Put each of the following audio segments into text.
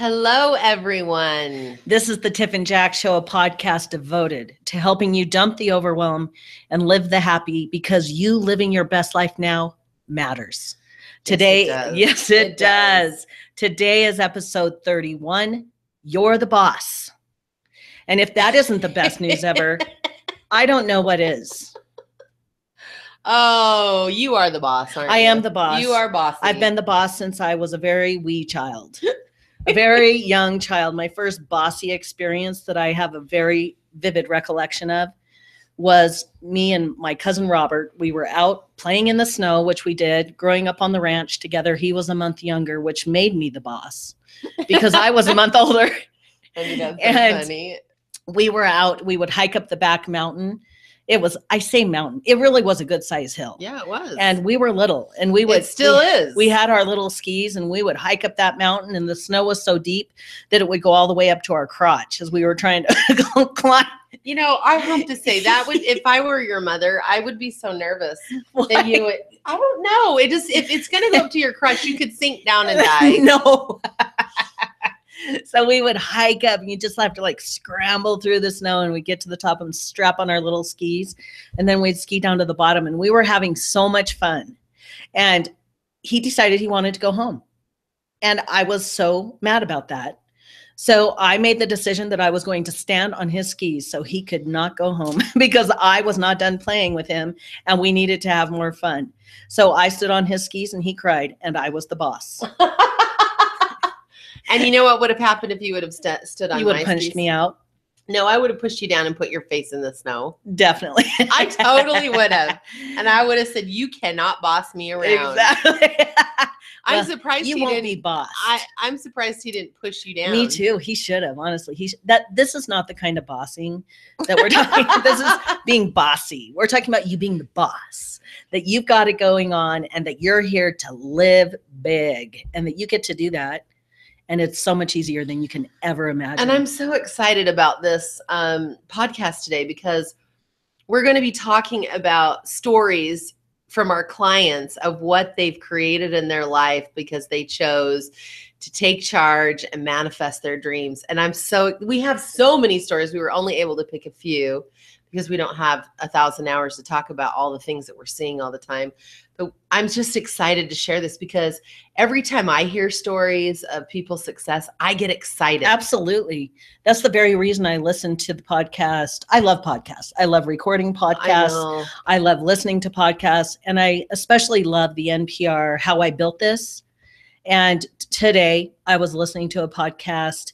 Hello, everyone. This is the Tiff and Jack Show, a podcast devoted to helping you dump the overwhelm and live the happy, because you living your best life now matters. Today, yes, it does. Today is episode 31. You're the boss. And if that isn't the best news ever, I don't know what is. Oh, you are the boss, aren't you? I am the boss. You are bossy. I've been the boss since I was a very wee child. A very young child. My first bossy experience that I have a very vivid recollection of was me and my cousin Robert. We were out playing in the snow, which we did, growing up on the ranch together. He was a month younger, which made me the boss because I was a month older. And funny. We were out. We would hike up the back mountain. It was, I say mountain, it really was a good size hill. Yeah, it was. And we were little, and we would. It still is. We had our little skis, and we would hike up that mountain, and the snow was so deep that it would go all the way up to our crotch as we were trying to climb. You know, I have to say that would, if I were your mother, I would be so nervous that you would. I don't know. It just, if it's going to go up to your crotch, you could sink down and die. No. So we would hike up, and you just have to like scramble through the snow, and we'd get to the top and strap on our little skis, and then we'd ski down to the bottom, and we were having so much fun. And he decided he wanted to go home. And I was so mad about that. So I made the decision that I was going to stand on his skis so he could not go home because I was not done playing with him, and we needed to have more fun. So I stood on his skis, and he cried, and I was the boss. And you know what would have happened if you would have stood on my skis? You would have punched me out. No, I would have pushed you down and put your face in the snow. Definitely. I totally would have. And I would have said, you cannot boss me around. Exactly. I'm surprised you he won't didn't be bossed. I'm surprised he didn't push you down. Me too. He should have, honestly. This is not the kind of bossing that we're talking about. This is being bossy. We're talking about you being the boss, that you've got it going on, and that you're here to live big, and that you get to do that. And it's so much easier than you can ever imagine. And I'm so excited about this podcast today because we're going to be talking about stories from our clients of what they've created in their life because they chose to take charge and manifest their dreams. And we have so many stories. We were only able to pick a few because we don't have 1,000 hours to talk about all the things that we're seeing all the time. But I'm just excited to share this because every time I hear stories of people's success, I get excited. Absolutely. That's the very reason I listen to the podcast. I love podcasts. I love recording podcasts. I love listening to podcasts. And I especially love the NPR, How I Built This. And today I was listening to a podcast,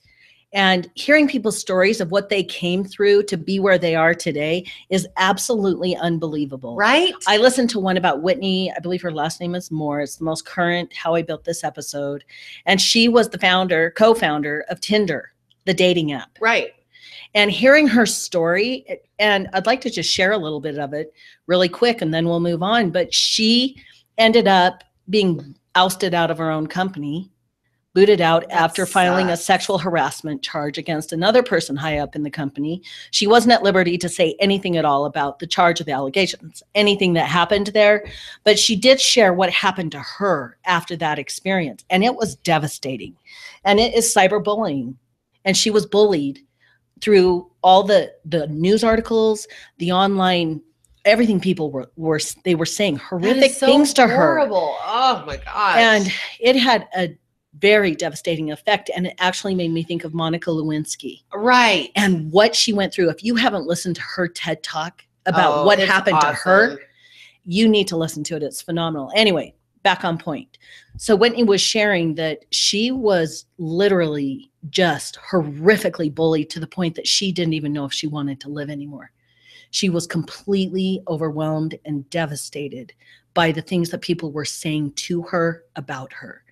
and hearing people's stories of what they came through to be where they are today is absolutely unbelievable. Right? I listened to one about Whitney. I believe her last name is Moore. It's the most current How I Built This episode. And she was the co-founder of Tinder, the dating app. Right. And hearing her story, and I'd like to just share a little bit of it really quick, and then we'll move on. But she ended up being ousted out of her own company, booted out after filing a sexual harassment charge against another person high up in the company. She wasn't at liberty to say anything at all about the charge of the allegations, anything that happened there. But she did share what happened to her after that experience. And it was devastating. And it is cyberbullying. And she was bullied through all the news articles, the online, everything people were saying horrific things to her. Horrible. Oh my gosh. And it had a very devastating effect. And it actually made me think of Monica Lewinsky. Right. And what she went through. If you haven't listened to her TED Talk about what happened to her, you need to listen to it. It's phenomenal. Anyway, back on point. So Whitney was sharing that she was literally just horrifically bullied to the point that she didn't even know if she wanted to live anymore. She was completely overwhelmed and devastated by the things that people were saying to her about her.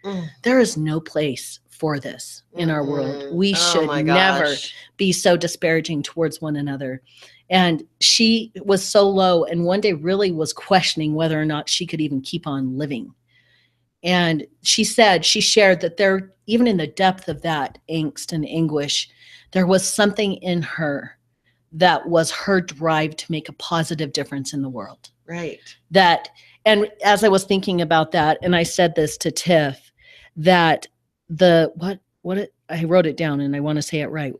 There is no place for this in our world. We should never be so disparaging towards one another. And she was so low, and one day really was questioning whether or not she could even keep on living. And she shared that there, even in the depth of that angst and anguish, there was something in her that was her drive to make a positive difference in the world. Right. And as I was thinking about that, and I said this to Tiff, that I wrote it down and I want to say it right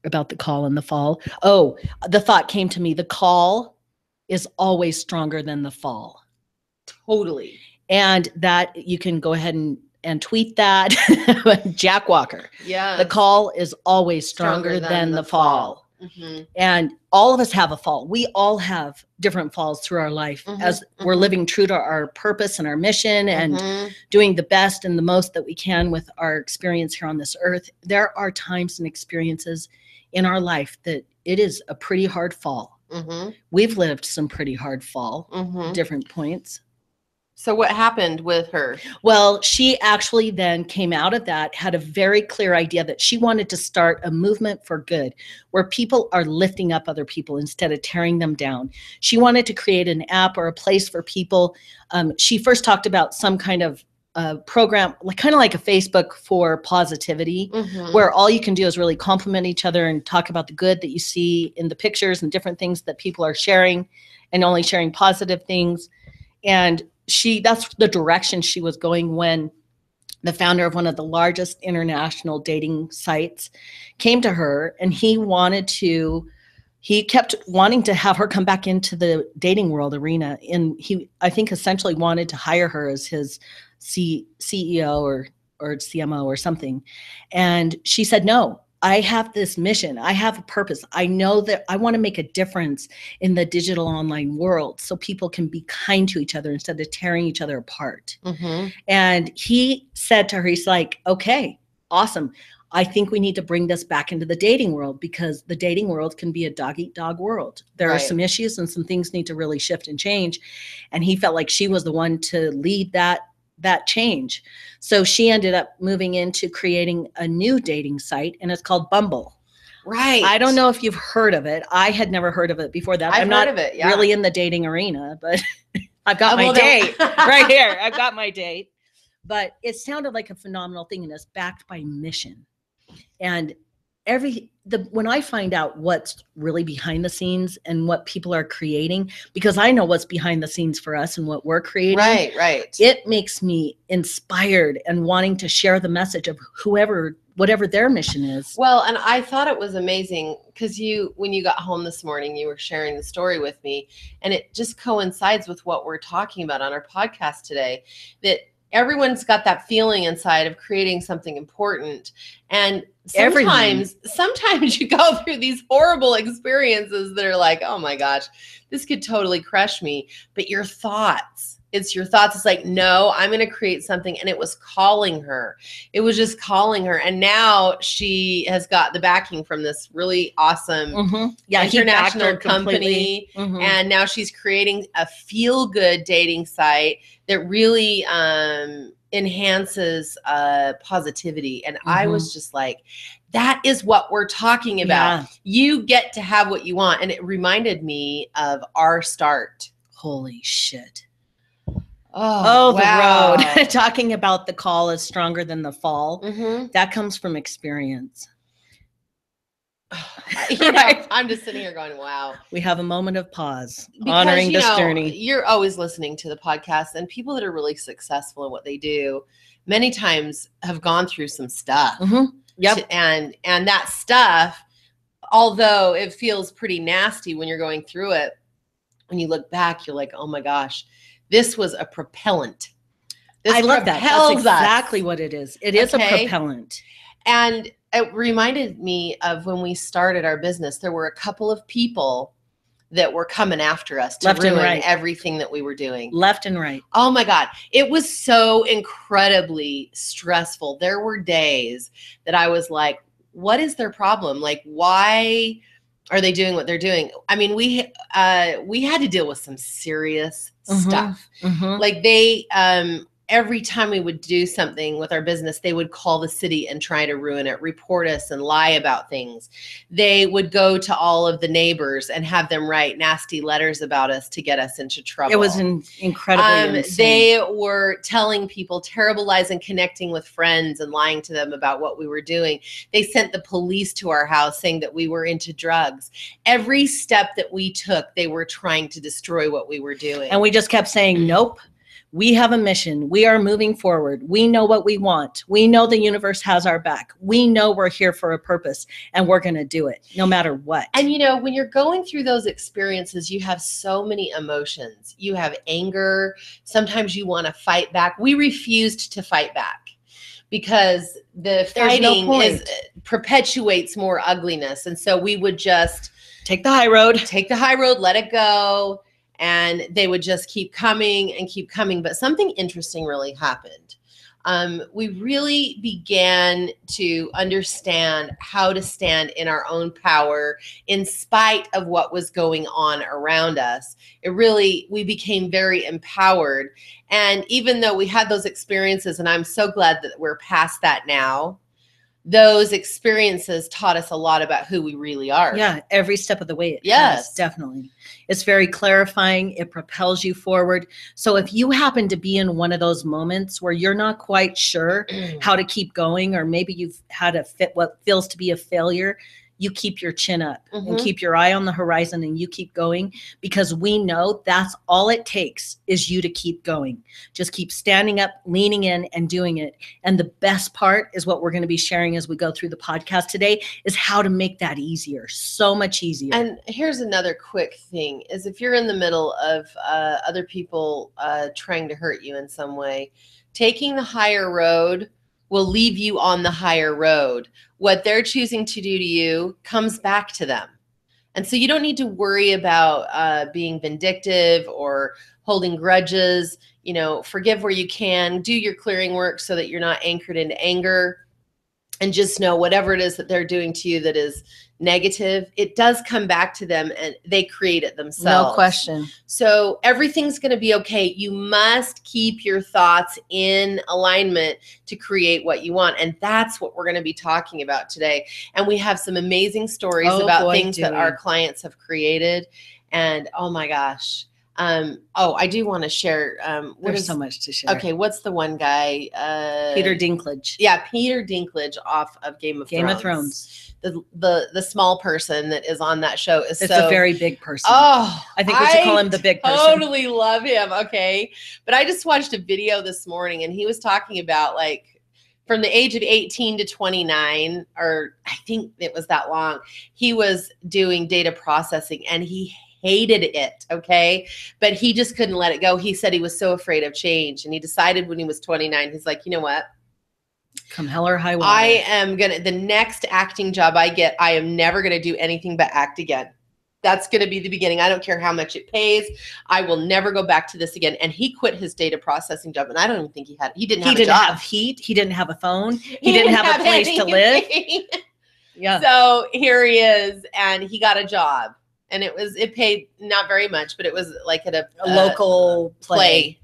about the call and the fall. Oh, the thought came to me. The call is always stronger than the fall. Totally. And that you can go ahead and tweet that. Jack Walker. Yeah. The call is always stronger than the fall. Mm-hmm. And all of us have a fall. We all have different falls through our life as we're living true to our purpose and our mission and doing the best and the most that we can with our experience here on this earth. There are times and experiences in our life that it is a pretty hard fall. We've lived some pretty hard fall, different points. So what happened with her? Well, she actually then came out of that, had a very clear idea that she wanted to start a movement for good, where people are lifting up other people instead of tearing them down. She wanted to create an app or a place for people. She first talked about some kind of program, kind of like a Facebook for positivity, where all you can do is really compliment each other and talk about the good that you see in the pictures and different things that people are sharing, and only sharing positive things. And that's the direction she was going when the founder of one of the largest international dating sites came to her, and he kept wanting to have her come back into the dating world arena. And he, I think, essentially wanted to hire her as his CEO or CMO or something. And she said, no, I have this mission. I have a purpose. I know that I want to make a difference in the digital online world so people can be kind to each other instead of tearing each other apart. And he said to her, he's like, okay, awesome. I think we need to bring this back into the dating world, because the dating world can be a dog-eat-dog world. There are some issues and some things need to really shift and change. And he felt like she was the one to lead that change. So she ended up moving into creating a new dating site, and it's called Bumble. Right. I don't know if you've heard of it. I had never heard of it before that. I've I'm not heard of it, really in the dating arena, but I've got my date right here. I've got my date. But it sounded like a phenomenal thing, and it's backed by mission. And when I find out what's really behind the scenes and what people are creating, because I know what's behind the scenes for us and what we're creating, right, it makes me inspired and wanting to share the message of whatever their mission is. Well, and I thought it was amazing because when you got home this morning, you were sharing the story with me, and it just coincides with what we're talking about on our podcast today, that everyone's got that feeling inside of creating something important. And sometimes you go through these horrible experiences that are like, oh my gosh, this could totally crush me. But it's your thoughts. It's like, no, I'm going to create something. And it was calling her. It was just calling her. And now she has got the backing from this really awesome international company. And now she's creating a feel-good dating site that really enhances positivity. And I was just like, that is what we're talking about. You get to have what you want. And it reminded me of our start. Holy shit. Oh, wow. The road. Talking about the call is stronger than the fall. That comes from experience. I'm just sitting here going, wow. We have a moment of pause, honoring this journey. You're always listening to the podcast, and people that are really successful in what they do many times have gone through some stuff. And that stuff, although it feels pretty nasty when you're going through it, when you look back, you're like, oh my gosh, this was a propellant. I love that. That's exactly what it is. It is a propellant. And it reminded me of when we started our business. There were a couple of people that were coming after us to ruin everything that we were doing. Left and right. Oh my God. It was so incredibly stressful. There were days that I was like, what is their problem? Like, why are they doing what they're doing? I mean, we had to deal with some serious stuff. Like every time we would do something with our business, they would call the city and try to ruin it, report us and lie about things. They would go to all of the neighbors and have them write nasty letters about us to get us into trouble. It was incredibly insane. They were telling people terrible lies and connecting with friends and lying to them about what we were doing. They sent the police to our house saying that we were into drugs. Every step that we took, they were trying to destroy what we were doing. And we just kept saying, nope. We have a mission. We are moving forward. We know what we want. We know the universe has our back. We know we're here for a purpose, and we're going to do it no matter what. And when you're going through those experiences, you have so many emotions. You have anger. Sometimes you want to fight back. We refused to fight back because the fighting perpetuates more ugliness. And so we would just take the high road, let it go. And they would just keep coming and keep coming. But something interesting really happened. We really began to understand how to stand in our own power in spite of what was going on around us. We became very empowered. And even though we had those experiences, and I'm so glad that we're past that now, those experiences taught us a lot about who we really are. Yeah, every step of the way. Yes, definitely. It's very clarifying. It propels you forward. So if you happen to be in one of those moments where you're not quite sure how to keep going, or maybe you've had what feels to be a failure, you keep your chin up and keep your eye on the horizon, and you keep going, because we know that's all it takes is you to keep going. Just keep standing up, leaning in, and doing it. And the best part is what we're going to be sharing as we go through the podcast today is how to make that easier, so much easier. And here's another quick thing is if you're in the middle of other people trying to hurt you in some way, taking the higher road will leave you on the higher road. What they're choosing to do to you comes back to them. And so you don't need to worry about being vindictive or holding grudges. Forgive where you can, do your clearing work so that you're not anchored into anger, and just know whatever it is that they're doing to you that is negative, it does come back to them, and they create it themselves. No question. So everything's going to be okay. You must keep your thoughts in alignment to create what you want. And that's what we're going to be talking about today. And we have some amazing stories about things that our clients have created. And oh my gosh. I do want to share. There's so much to share. Okay, what's the one guy? Peter Dinklage. Yeah, Peter Dinklage off of Game of Thrones. The small person that is on that show is it's a very big person. Oh, I think we should call him the big person. Totally love him. Okay, but I just watched a video this morning, and he was talking about from the age of 18 to 29, or I think it was that long, he was doing data processing, and he hated it, okay? But he just couldn't let it go. He said he was so afraid of change, and he decided when he was 29, he's like, you know what? Come hell or high water. I am the next acting job I get, I am never going to do anything but act again. That's going to be the beginning. I don't care how much it pays. I will never go back to this again. And he quit his data processing job. And I don't even think he didn't have a job. He didn't have heat. He didn't have a phone. He didn't have a place to live. Yeah. So here he is, and he got a job. And it paid not very much, but it was like at a local play.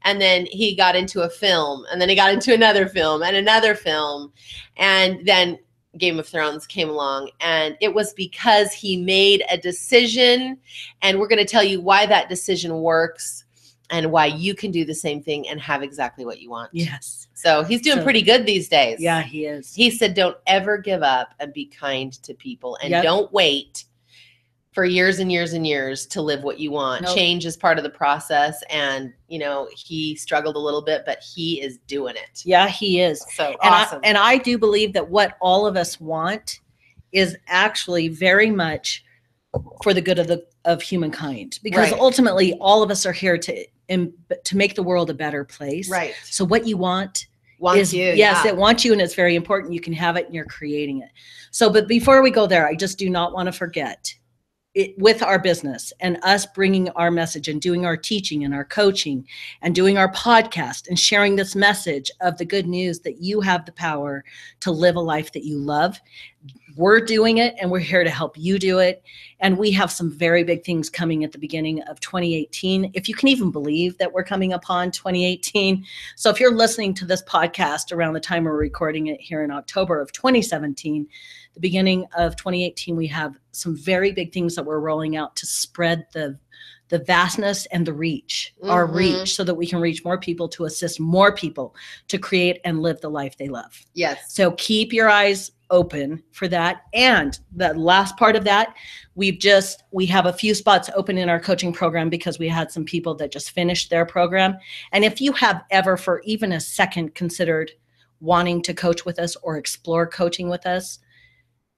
And then he got into a film, and then he got into another film and another film. And then Game of Thrones came along, and it was because he made a decision. And we're going to tell you why that decision works and why you can do the same thing and have exactly what you want. Yes. So he's doing pretty good these days. Yeah, he is. He said, don't ever give up, and be kind to people, and don't wait for years and years and years to live what you want. Nope. Change is part of the process. And, he struggled a little bit, but he is doing it. Yeah, he is. So awesome. And I do believe that what all of us want is actually very much for the good of humankind, because ultimately all of us are here to make the world a better place. Right. So what you want wants you. Yes, it wants you, and it's very important. You can have it, and you're creating it. So, but before we go there, I just do not want to forget with our business and us bringing our message and doing our teaching and our coaching and doing our podcast and sharing this message of the good news that you have the power to live a life that you love. We're doing it, and we're here to help you do it. And we have some very big things coming at the beginning of 2018. If you can even believe that we're coming upon 2018. So if you're listening to this podcast around the time we're recording it here in October of 2017, the beginning of 2018, we have some very big things that we're rolling out to spread the the vastness and the reach, our reach, so that we can reach more people to assist more people to create and live the life they love. Yes. So keep your eyes open for that. And the last part of that, we have a few spots open in our coaching program because we had some people that just finished their program. And if you have ever for even a second considered wanting to coach with us or explore coaching with us,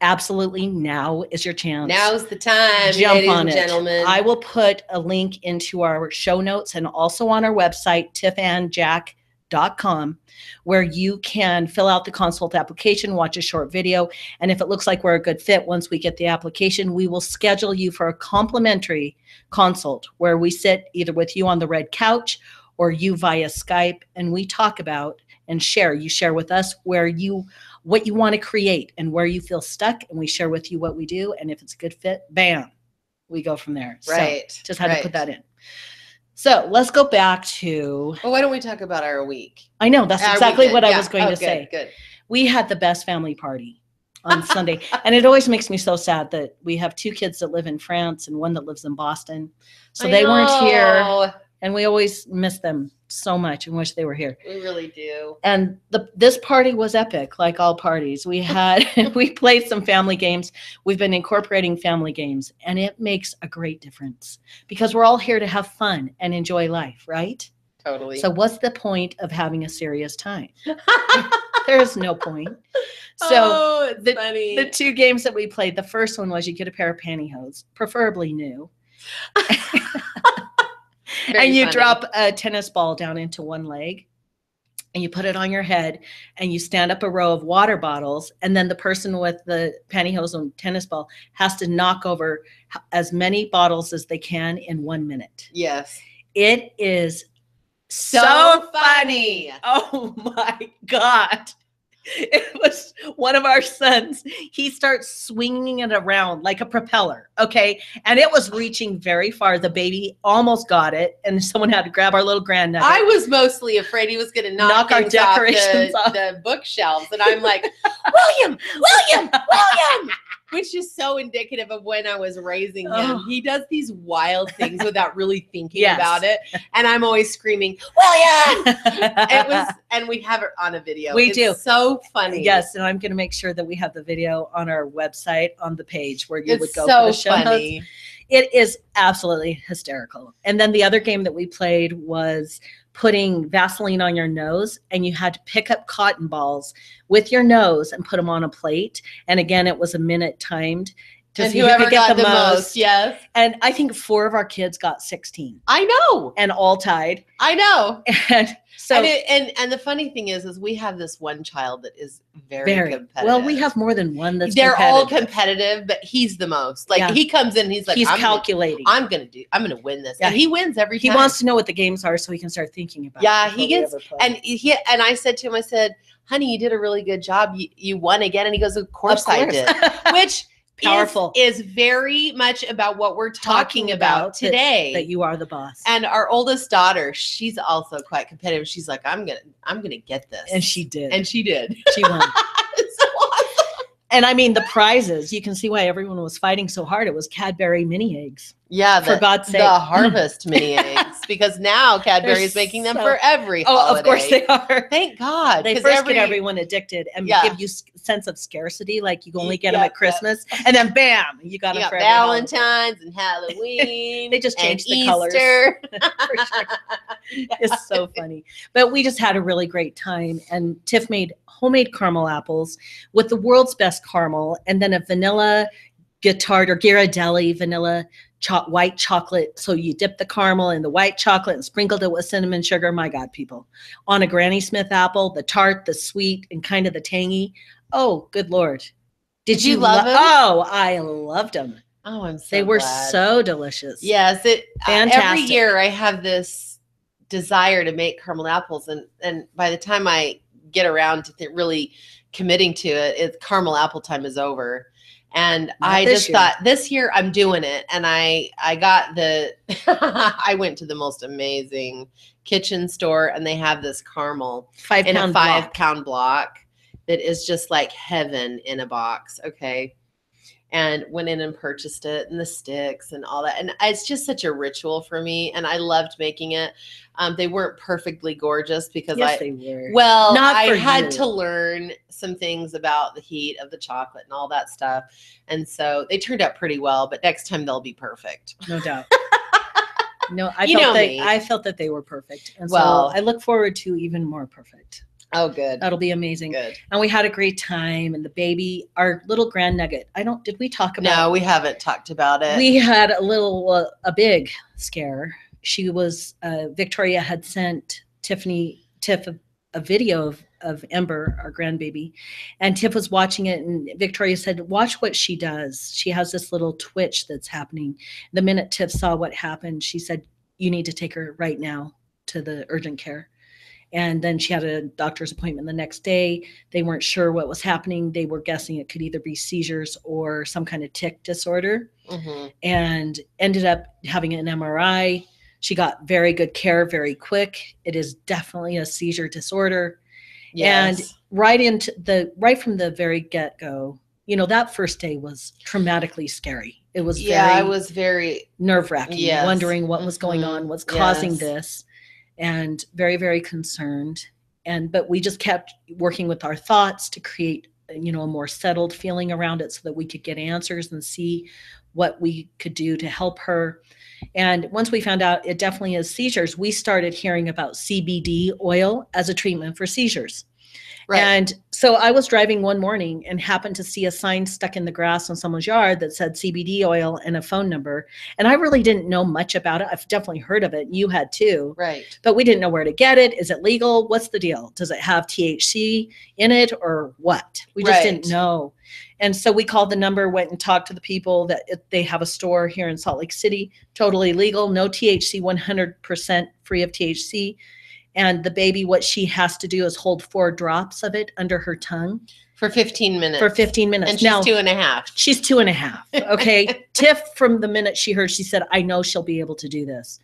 absolutely, now is your chance. Now's the time, jump ladies on and it. gentlemen. I will put a link into our show notes and also on our website, tiffandjack.com, where you can fill out the consult application, watch a short video, and if it looks like we're a good fit, once we get the application, we will schedule you for a complimentary consult where we sit either with you on the red couch or you via Skype, and we talk about and share. You share with us what you want to create and where you feel stuck, and we share with you what we do, and if it's a good fit, bam, we go from there. Right. So just had to put that in. So let's go back to... Well, why don't we talk about our week? I know, that's exactly what I was going to good, say. Good. We had the best family party on Sunday, and it always makes me so sad that we have 2 kids that live in France and one that lives in Boston. So they weren't here, and we always miss them so much and wish they were here. We really do. And this party was epic, like all parties. We played some family games. We've been incorporating family games, and it makes a great difference because we're all here to have fun and enjoy life, right? Totally. So what's the point of having a serious time? There is no point. So it's funny. The 2 games that we played, the first one was you get a pair of pantyhose, preferably new. And you drop a tennis ball down into one leg and you put it on your head and you stand up a row of water bottles, and then the person with the pantyhose and tennis ball has to knock over as many bottles as they can in 1 minute. Yes. It is so funny. Oh my God. It was one of our sons. He starts swinging it around like a propeller. Okay. And it was reaching very far. The baby almost got it. And someone had to grab our little grandnugget. I was mostly afraid he was going to knock our decorations off the bookshelves. And I'm like, William, which is so indicative of when I was raising him. Oh. He does these wild things without really thinking about it. And I'm always screaming, William! And we have it on a video. We do. So funny. Yes. And I'm going to make sure that we have the video on our website on the page where you would go so for the show funny. Notes. It is absolutely hysterical. And then the other game that we played was putting Vaseline on your nose, and you had to pick up cotton balls with your nose and put them on a plate. And again, it was a minute timed to see who could get the most. Yes. And I think 4 of our kids got 16. I know. And all tied. I know. And so and the funny thing is we have this one child that is very competitive. Well, we have more than one that's They're all competitive, but he's the most. Like he comes in, he's like, he's calculating. I'm gonna win this. Yeah. And he wins every time. He wants to know what the games are so he can start thinking about it. Yeah, he gets and I said to him, I said, honey, you did a really good job. You won again. And he goes, of course. I did. Which powerful is very much about what we're talking about today. That you are the boss. And our oldest daughter, she's also quite competitive. She's like, I'm gonna get this. And she did. She won. It's so awesome. And I mean the prizes, you can see why everyone was fighting so hard. It was Cadbury mini eggs. Yeah, for God's sake. The Harvest mini eggs, because now Cadbury is making them for every holiday. Of course they are. Thank God. They first get everyone addicted and give you sense of scarcity, like you only get them at Christmas, and then bam, you got them for Valentine's and Halloween. They just changed the Easter. Colors. For sure. It's so funny. But we just had a really great time, and Tiff made homemade caramel apples with the world's best caramel, and then a vanilla Ghirardelli vanilla white chocolate. So you dip the caramel in the white chocolate and sprinkled it with cinnamon sugar. My God, people. On a Granny Smith apple, the tart, the sweet, and kind of the tangy. Oh, good Lord. Did you love them? Oh, I loved them. Oh, I'm so They were glad. so delicious. Yes. Fantastic. Every year I have this desire to make caramel apples. And by the time I get around to really committing to it, caramel apple time is over. And I just thought this year I'm doing it. And I got I went to the most amazing kitchen store, and they have this caramel in a 5-pound block that is just like heaven in a box. Okay. and went in and purchased it and the sticks and all that. And it's just such a ritual for me. And I loved making it. They weren't perfectly gorgeous because they were. Well, I had to learn some things about the heat of the chocolate and all that stuff. And so they turned out pretty well, but next time they'll be perfect. No doubt. No, I felt that they were perfect. And so I look forward to even more perfect. Oh, good. That'll be amazing. Good. And we had a great time. And the baby, our little grand nugget, did we talk about? No, we haven't talked about it. We had a big scare. She was, Victoria had sent Tiffany Tip a video of Ember, our grandbaby. And Tiff was watching it. And Victoria said, watch what she does. She has this little twitch that's happening. The minute Tiff saw what happened, she said, you need to take her right now to the urgent care. And then she had a doctor's appointment the next day. They weren't sure what was happening. They were guessing it could either be seizures or some kind of tic disorder, and ended up having an MRI. She got very good care very quick. It is definitely a seizure disorder. Yes. And right from the very get-go, that first day was traumatically scary. It was very nerve-wracking, wondering what was going on, what's causing this. And very, very concerned. But we just kept working with our thoughts to create, a more settled feeling around it so that we could get answers and see what we could do to help her. And once we found out it definitely is seizures, we started hearing about CBD oil as a treatment for seizures. Right. And so I was driving one morning and happened to see a sign stuck in the grass on someone's yard that said CBD oil and a phone number. And I really didn't know much about it. I've definitely heard of it. You had too. Right. But we didn't know where to get it. Is it legal? What's the deal? Does it have THC in it or what? We just didn't know. And so we called the number, went and talked to the people that they have a store here in Salt Lake City, totally legal, no THC, 100% free of THC. And the baby, what she has to do is hold 4 drops of it under her tongue. For 15 minutes. And she's 2.5. She's 2.5. Okay. Tiff, from the minute she heard, she said, I know she'll be able to do this.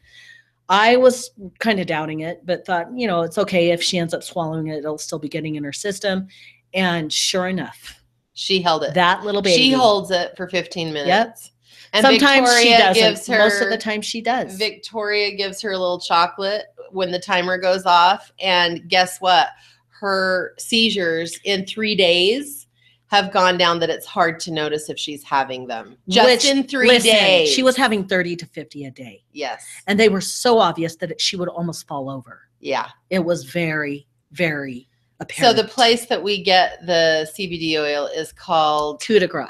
I was kind of doubting it, but thought, it's okay. If she ends up swallowing it, it'll still be getting in her system. And sure enough. She held it. That little baby. She holds it for 15 minutes. Yep. And sometimes Victoria she doesn't. Most of the time she does. Victoria gives her a little chocolate when the timer goes off. And guess what? Her seizures in 3 days have gone down that it's hard to notice if she's having them. In 3 days. She was having 30 to 50 a day. Yes. And they were so obvious that she would almost fall over. Yeah. It was very, very apparent. So the place that we get the CBD oil is called Coup de Grace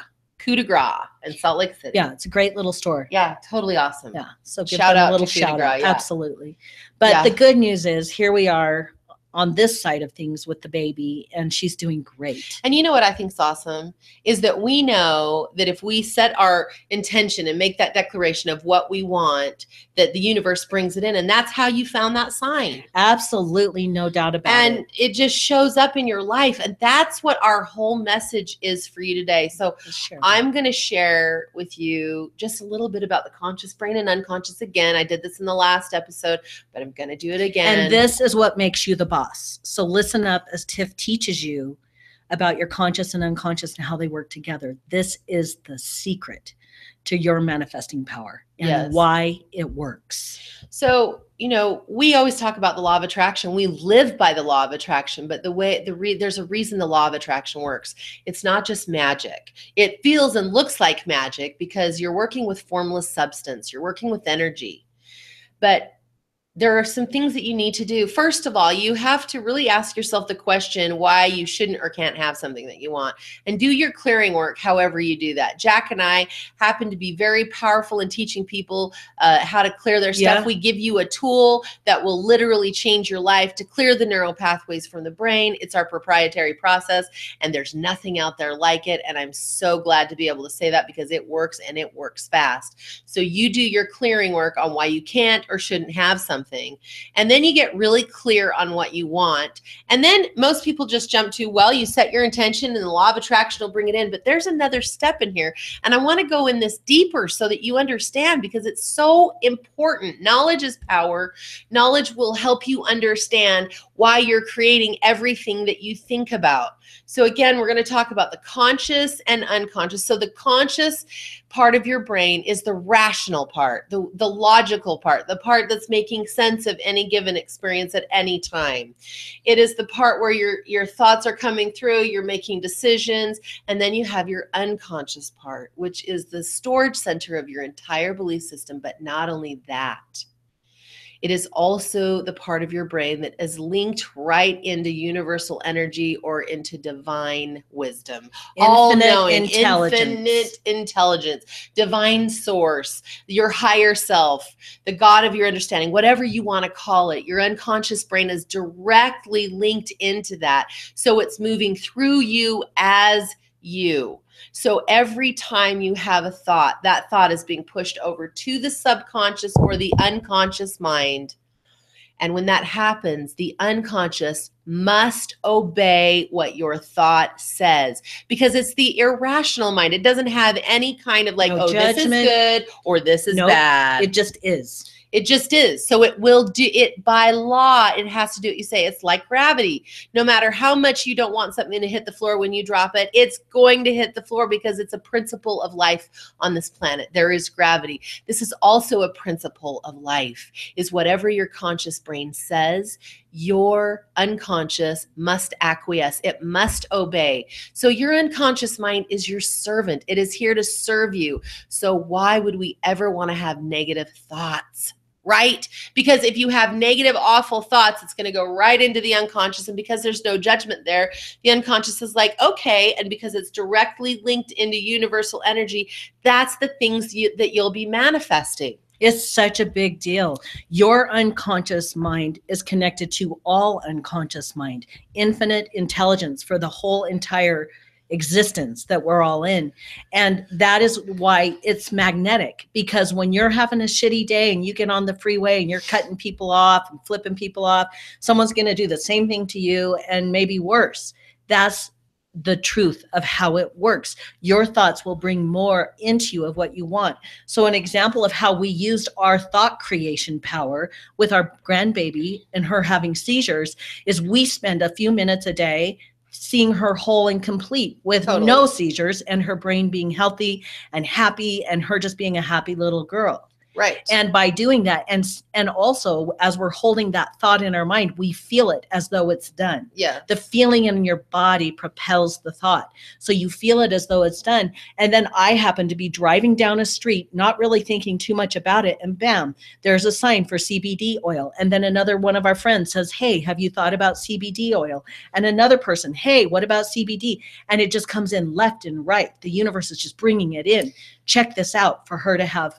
in Salt Lake City. Yeah, it's a great little store. Yeah, totally awesome. Yeah, so give them a little shout out. Yeah. Absolutely. But the good news is here we are on this side of things with the baby, and she's doing great. And you know what I think is awesome is that we know that if we set our intention and make that declaration of what we want, that the universe brings it in. And that's how you found that sign. Absolutely. No doubt about it. And it just shows up in your life. And that's what our whole message is for you today. So I'm going to share with you just a little bit about the conscious brain and unconscious again. I did this in the last episode, but I'm going to do it again. And this is what makes you the boss. So listen up as Tiff teaches you about your conscious and unconscious and how they work together. This is the secret to your manifesting power and why it works. So, we always talk about the law of attraction. We live by the law of attraction, but there's a reason the law of attraction works. It's not just magic. It feels and looks like magic because you're working with formless substance. You're working with energy. But there are some things that you need to do. First of all, you have to really ask yourself the question why you shouldn't or can't have something that you want, and do your clearing work however you do that. Jack and I happen to be very powerful in teaching people how to clear their stuff. We give you a tool that will literally change your life to clear the neural pathways from the brain. It's our proprietary process, and there's nothing out there like it. And I'm so glad to be able to say that because it works, and it works fast. So you do your clearing work on why you can't or shouldn't have something. And then you get really clear on what you want. And then most people just jump to, well, you set your intention and the law of attraction will bring it in. But there's another step in here. And I want to go in this deeper so that you understand, because it's so important. Knowledge is power. Knowledge will help you understand why you're creating everything that you think about. So again, we're going to talk about the conscious and unconscious. So the conscious part of your brain is the rational part, the logical part, the part that's making sense of any given experience at any time. It is the part where your thoughts are coming through, you're making decisions, and then you have your unconscious part, which is the storage center of your entire belief system. But not only that, it is also the part of your brain that is linked right into universal energy or into divine wisdom. All-knowing, infinite intelligence, divine source, your higher self, the God of your understanding, whatever you want to call it. Your unconscious brain is directly linked into that. So it's moving through you as you. So every time you have a thought, that thought is being pushed over to the subconscious or the unconscious mind. And when that happens, the unconscious must obey what your thought says, because it's the irrational mind. It doesn't have any kind of like, judgment. This is good or this is bad. It just is. It just is. So it will do it by law. It has to do what you say. It's like gravity. No matter how much you don't want something to hit the floor when you drop it, it's going to hit the floor because it's a principle of life on this planet. There is gravity. This is also a principle of life, is whatever your conscious brain says, your unconscious must acquiesce. It must obey. So your unconscious mind is your servant. It is here to serve you. So why would we ever want to have negative thoughts? Right? Because if you have negative, awful thoughts, it's going to go right into the unconscious. And because there's no judgment there, the unconscious is like, okay. And because it's directly linked into universal energy, that's the things that you'll be manifesting. It's such a big deal. Your unconscious mind is connected to all unconscious mind, infinite intelligence for the whole entire existence that we're all in. And that is why it's magnetic, because when you're having a shitty day and you get on the freeway and you're cutting people off and flipping people off, someone's going to do the same thing to you and maybe worse. That's the truth of how it works. Your thoughts will bring more into you of what you want. So an example of how we used our thought creation power with our grandbaby and her having seizures is we spend a few minutes a day seeing her whole and complete with no seizures, and her brain being healthy and happy, and her just being a happy little girl. Right. And by doing that, and also as we're holding that thought in our mind, we feel it as though it's done. Yeah. The feeling in your body propels the thought. So you feel it as though it's done. And then I happen to be driving down a street, not really thinking too much about it. And bam, there's a sign for CBD oil. And then another one of our friends says, hey, have you thought about CBD oil? And another person, hey, what about CBD? And it just comes in left and right. The universe is just bringing it in. Check this out for her to have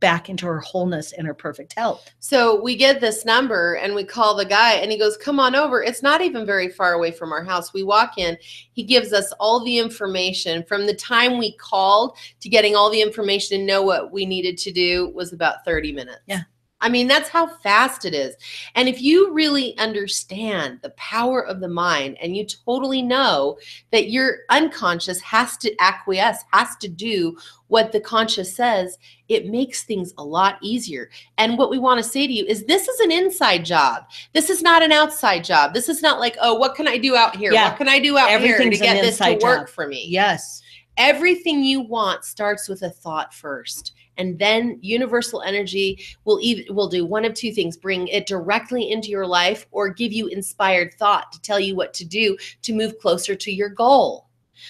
back into her wholeness and her perfect health. So we get this number and we call the guy and he goes, come on over. It's not even very far away from our house. We walk in, he gives us all the information. From the time we called to getting all the information and know what we needed to do was about 30 minutes. Yeah. I mean, that's how fast it is. And if you really understand the power of the mind and you totally know that your unconscious has to acquiesce, has to do what the conscious says, it makes things a lot easier. And what we want to say to you is this is an inside job. This is not an outside job. This is not like, oh, what can I do out here? Yeah. What can I do out here to get this to work for me? Yes. Everything you want starts with a thought first. And then universal energy will do one of two things: bring it directly into your life or give you inspired thought to tell you what to do to move closer to your goal.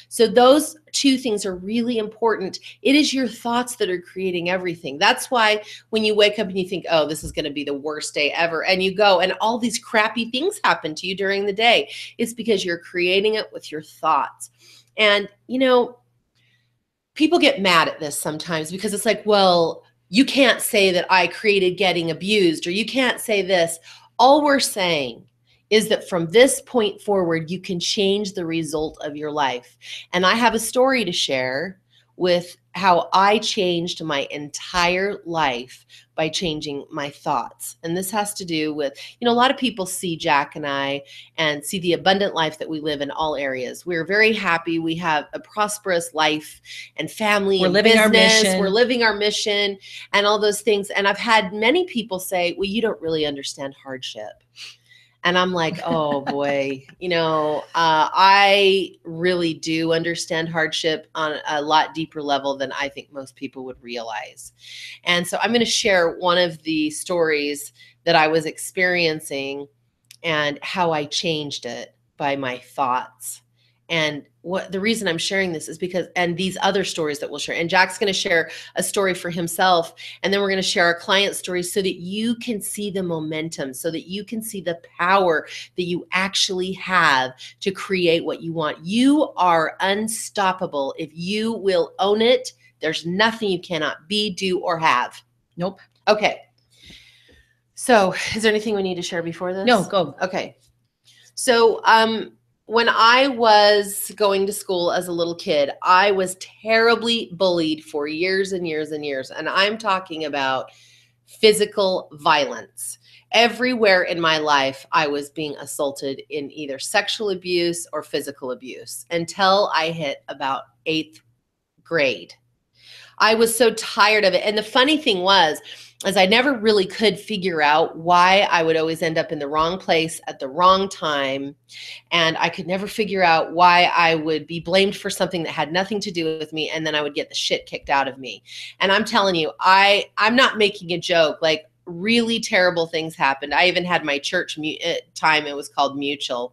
So those two things are really important. It is your thoughts that are creating everything. That's why when you wake up and you think, oh, this is going to be the worst day ever, and you go and all these crappy things happen to you during the day, it's because you're creating it with your thoughts. And, you know, people get mad at this sometimes because it's like, well, you can't say that I created getting abused, or you can't say this. All we're saying is that from this point forward, you can change the result of your life. And I have a story to share with how I changed my entire life by changing my thoughts. And this has to do with, you know, a lot of people see Jack and I and see the abundant life that we live in all areas. We're very happy. We have a prosperous life and family. We're and living business. our mission. We're living our mission and all those things. And I've had many people say, well, you don't really understand hardship. And I'm like, oh boy, I really do understand hardship on a lot deeper level than I think most people would realize. And so I'm going to share one of the stories that I was experiencing and how I changed it by my thoughts. And what the reason I'm sharing this is because, and these other stories that we'll share, and Jack's going to share a story for himself, and then we're going to share our client stories so that you can see the momentum, so that you can see the power that you actually have to create what you want. You are unstoppable if you will own it. There's nothing you cannot be, do, or have. Nope. Okay. So is there anything we need to share before this? No, go. Okay. So, when I was going to school as a little kid, I was terribly bullied for years and years and years. And I'm talking about physical violence. Everywhere in my life, I was being assaulted in either sexual abuse or physical abuse until I hit about 8th grade. I was so tired of it. And the funny thing was, as I never really could figure out why I would always end up in the wrong place at the wrong time. And I could never figure out why I would be blamed for something that had nothing to do with me. And then I would get the shit kicked out of me. And I'm telling you, I'm not making a joke. Like, really terrible things happened. I even had my church time. It was called Mutual.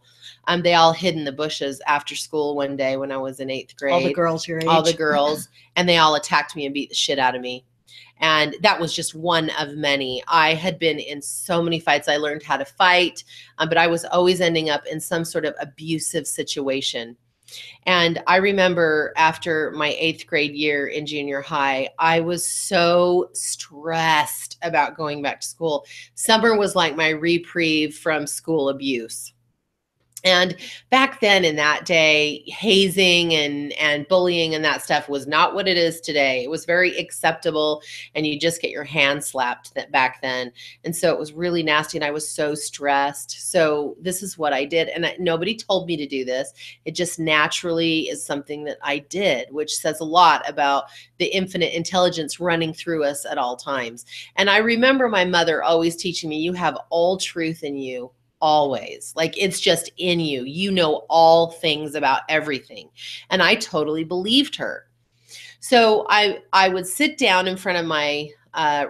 They all hid in the bushes after school one day when I was in 8th grade. All the girls your age. All the girls. And they all attacked me and beat the shit out of me. And that was just one of many. I had been in so many fights. I learned how to fight, but I was always ending up in some sort of abusive situation. And I remember after my 8th grade year in junior high, I was so stressed about going back to school. Summer was like my reprieve from school abuse. And back then in that day, hazing and bullying and that stuff was not what it is today. It was very acceptable, and you just get your hand slapped back then. And so it was really nasty, and I was so stressed. So this is what I did. And nobody told me to do this. It just naturally is something that I did, which says a lot about the infinite intelligence running through us at all times. And I remember my mother always teaching me, you have all truth in you. Always. Like, it's just in you. You know all things about everything. And I totally believed her. So I would sit down in front of my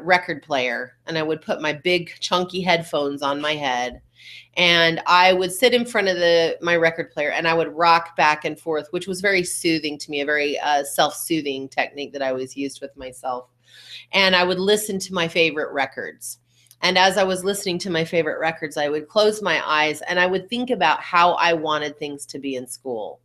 record player, and I would put my big chunky headphones on my head, and I would sit in front of my record player, and I would rock back and forth, which was very soothing to me, a very self-soothing technique that I always used with myself. And I would listen to my favorite records. And as I was listening to my favorite records, I would close my eyes and I would think about how I wanted things to be in school.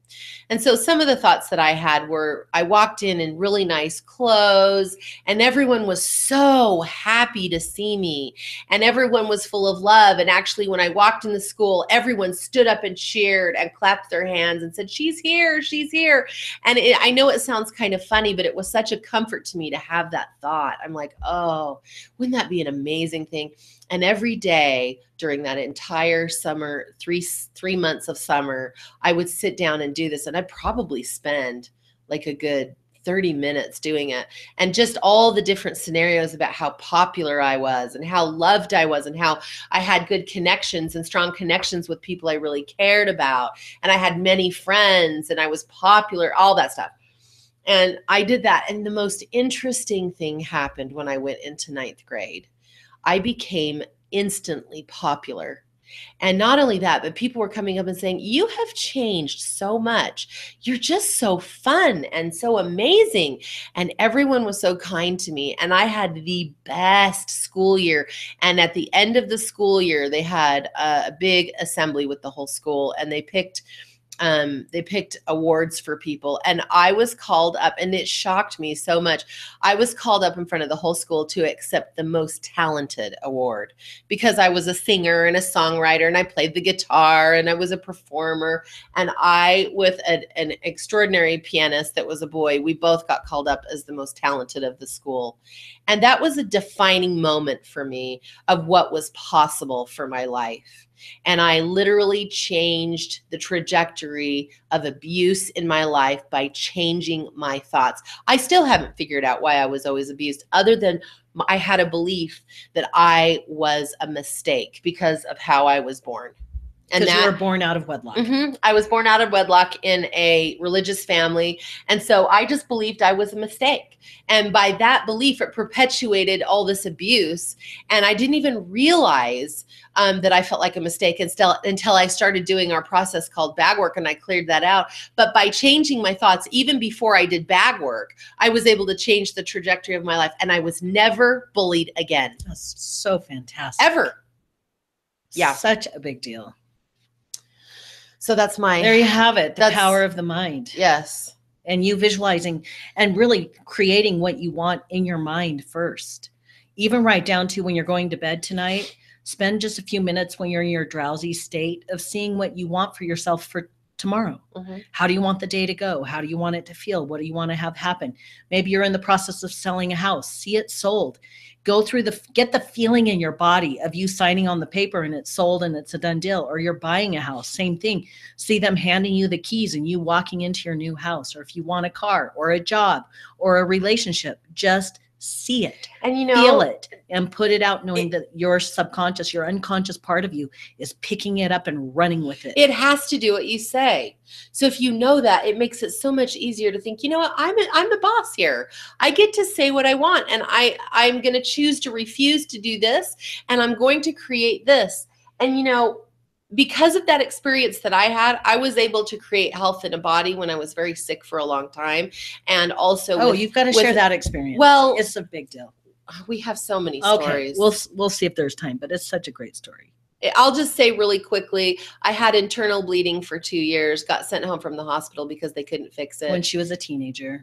And so some of the thoughts that I had were, I walked in really nice clothes, and everyone was so happy to see me, and everyone was full of love. And actually, when I walked in the school, everyone stood up and cheered and clapped their hands and said, she's here, she's here. And I know it sounds kind of funny, but it was such a comfort to me to have that thought. I'm like, oh, wouldn't that be an amazing thing? And every day during that entire summer, three months of summer, I would sit down and do this. And I'd probably spend like a good 30 minutes doing it. And just all the different scenarios about how popular I was and how loved I was and how I had good connections and strong connections with people I really cared about. And I had many friends and I was popular, all that stuff. And I did that. And the most interesting thing happened when I went into 9th grade. I became instantly popular. And not only that, but people were coming up and saying, you have changed so much. You're just so fun and so amazing. And everyone was so kind to me. And I had the best school year. And at the end of the school year, they had a big assembly with the whole school, and they picked awards for people. And I was called up, and it shocked me so much. I was called up in front of the whole school to accept the most talented award, because I was a singer and a songwriter, and I played the guitar, and I was a performer. And I, with an extraordinary pianist that was a boy, we both got called up as the most talented of the school. And that was a defining moment for me of what was possible for my life. And I literally changed the trajectory of abuse in my life by changing my thoughts. I still haven't figured out why I was always abused, other than I had a belief that I was a mistake because of how I was born. Because you were born out of wedlock. I was born out of wedlock in a religious family. And so I just believed I was a mistake. And by that belief, it perpetuated all this abuse. And I didn't even realize that I felt like a mistake until I started doing our process called bag work, and I cleared that out. But by changing my thoughts, even before I did bag work, I was able to change the trajectory of my life. And I was never bullied again. That's so fantastic. Ever. Yeah. Such a big deal. So that's there you have it. The power of the mind. Yes. And you visualizing and really creating what you want in your mind first. Even right down to when you're going to bed tonight, spend just a few minutes when you're in your drowsy state of seeing what you want for yourself for tomorrow. How do you want the day to go? How do you want it to feel? What do you want to have happen? Maybe you're in the process of selling a house. See it sold. Go through get the feeling in your body of you signing on the paper and it's sold and it's a done deal. Or you're buying a house, same thing. See them handing you the keys and you walking into your new house. Or if you want a car or a job or a relationship, just see it and feel it and put it out, knowing that your subconscious, your unconscious part of you is picking it up and running with it. It has to do what you say. So if you know that, it makes it so much easier to think, you know what, I'm the boss here. I get to say what I want, and I'm going to choose to refuse to do this, and I'm going to create this. And because of that experience that I had, I was able to create health in a body when I was very sick for a long time. And also, you've got to share that experience. Well, it's a big deal. We have so many stories. We'll see if there's time, but it's such a great story. I'll just say really quickly, I had internal bleeding for 2 years, got sent home from the hospital because they couldn't fix it. When she was a teenager.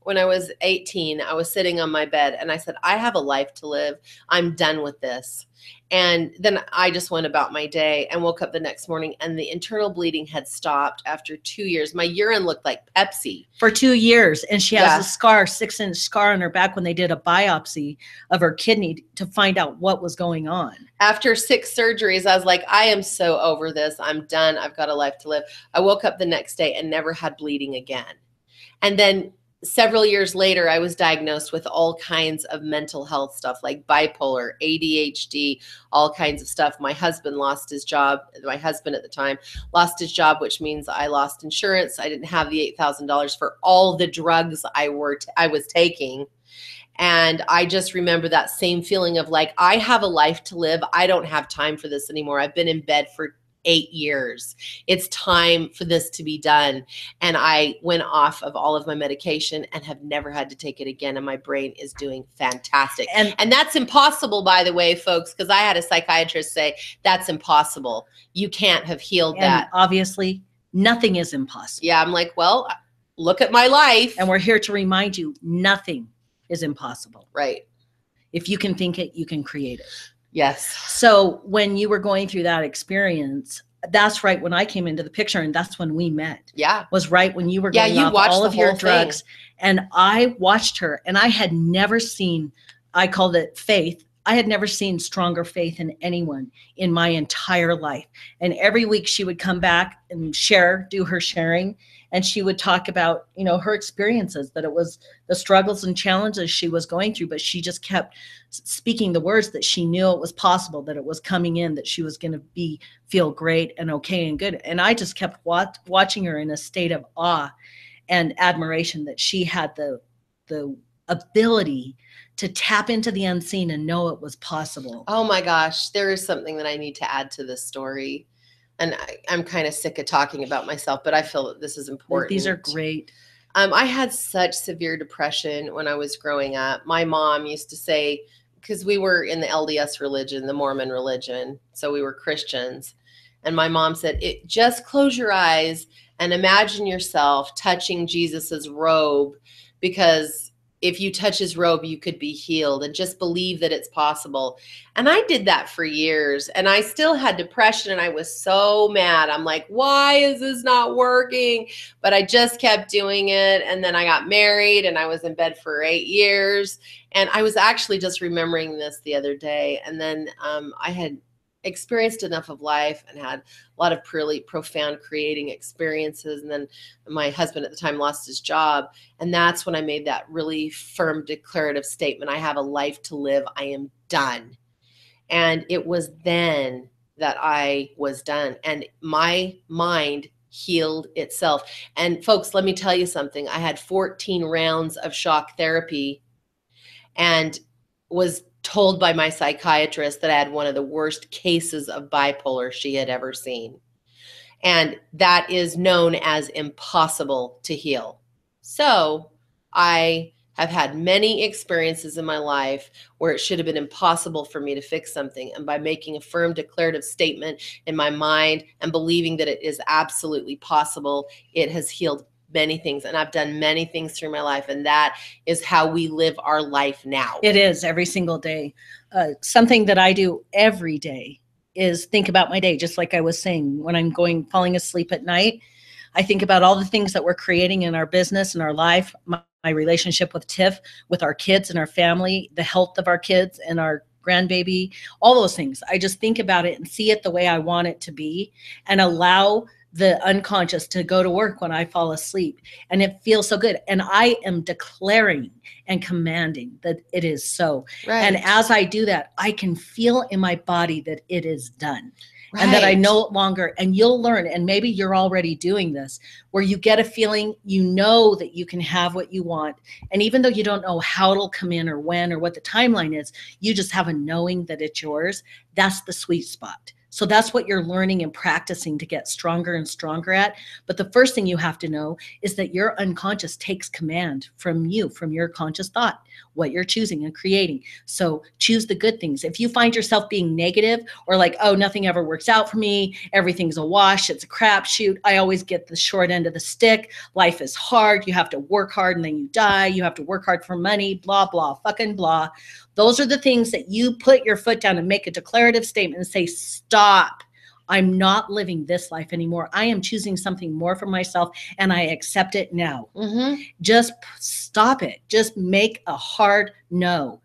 When I was 18, I was sitting on my bed and I said, I have a life to live. I'm done with this. And then I just went about my day and woke up the next morning and the internal bleeding had stopped after 2 years. My urine looked like Pepsi. For 2 years. And she has a scar, 6-inch scar on her back when they did a biopsy of her kidney to find out what was going on. After 6 surgeries, I was like, I am so over this. I'm done. I've got a life to live. I woke up the next day and never had bleeding again. And then several years later, I was diagnosed with all kinds of mental health stuff like bipolar, ADHD, all kinds of stuff. My husband lost his job. My husband at the time lost his job, which means I lost insurance. I didn't have the $8,000 for all the drugs I was taking. And I just remember that same feeling of like, I have a life to live. I don't have time for this anymore. I've been in bed for 8 years. It's time for this to be done. And I went off of all of my medication and have never had to take it again. And my brain is doing fantastic. And that's impossible, by the way, folks, because I had a psychiatrist say, that's impossible. You can't have healed that. Obviously, nothing is impossible. Yeah, I'm like, well, look at my life. And we're here to remind you, nothing is impossible. Right. If you can think it, you can create it. Yes. So when you were going through that experience, that's right when I came into the picture, and that's when we met. Yeah. Was right when you were going off all of your drugs. And I watched her, and I had never seen, I called it faith. I had never seen stronger faith in anyone in my entire life. And every week she would come back and do her sharing. And she would talk about, her experiences, that it was the struggles and challenges she was going through, but she just kept speaking the words that she knew it was possible, that it was coming in, that she was going to feel great and okay and good. And I just kept watching her in a state of awe and admiration that she had the ability to tap into the unseen and know it was possible. Oh my gosh, there is something that I need to add to this story. And I'm kind of sick of talking about myself, but I feel that this is important. These are great. I had such severe depression when I was growing up. My mom used to say, because we were in the LDS religion, the Mormon religion, so we were Christians. And my mom said, just close your eyes and imagine yourself touching Jesus's robe, because if you touch his robe, you could be healed, and just believe that it's possible. And I did that for years, and I still had depression, and I was so mad. I'm like, why is this not working? But I just kept doing it. And then I got married, and I was in bed for 8 years. And I was actually just remembering this the other day. And then I had experienced enough of life and had a lot of really profound creating experiences. And then my husband at the time lost his job. And that's when I made that really firm declarative statement. I have a life to live. I am done. And it was then that I was done, and my mind healed itself. And folks, let me tell you something. I had 14 rounds of shock therapy and was told by my psychiatrist that I had one of the worst cases of bipolar she had ever seen. And that is known as impossible to heal. So I have had many experiences in my life where it should have been impossible for me to fix something. And by making a firm declarative statement in my mind and believing that it is absolutely possible, it has healed many things. And I've done many things through my life. And that is how we live our life now. It is every single day. Something that I do every day is think about my day. Just like I was saying, when I'm falling asleep at night, I think about all the things that we're creating in our business and our life, my relationship with Tiff, with our kids and our family, the health of our kids and our grandbaby, all those things. I just think about it and see it the way I want it to be and allow the unconscious to go to work when I fall asleep. And it feels so good. And I am declaring and commanding that it is so. Right. And as I do that, I can feel in my body that it is done. Right. And that I no longer, and you'll learn, and maybe you're already doing this, where you get a feeling, you know that you can have what you want. And even though you don't know how it'll come in or when or what the timeline is, you just have a knowing that it's yours. That's the sweet spot. So that's what you're learning and practicing to get stronger and stronger at. But the first thing you have to know is that your unconscious takes command from you, from your conscious thought, what you're choosing and creating. So choose the good things. If you find yourself being negative or like, oh, nothing ever works out for me, everything's a wash, it's a crapshoot, I always get the short end of the stick, life is hard, you have to work hard and then you die, you have to work hard for money, blah, blah, fucking blah. Those are the things that you put your foot down and make a declarative statement and say, stop. I'm not living this life anymore. I am choosing something more for myself and I accept it now. Mm-hmm. Just stop it. Just make a hard no.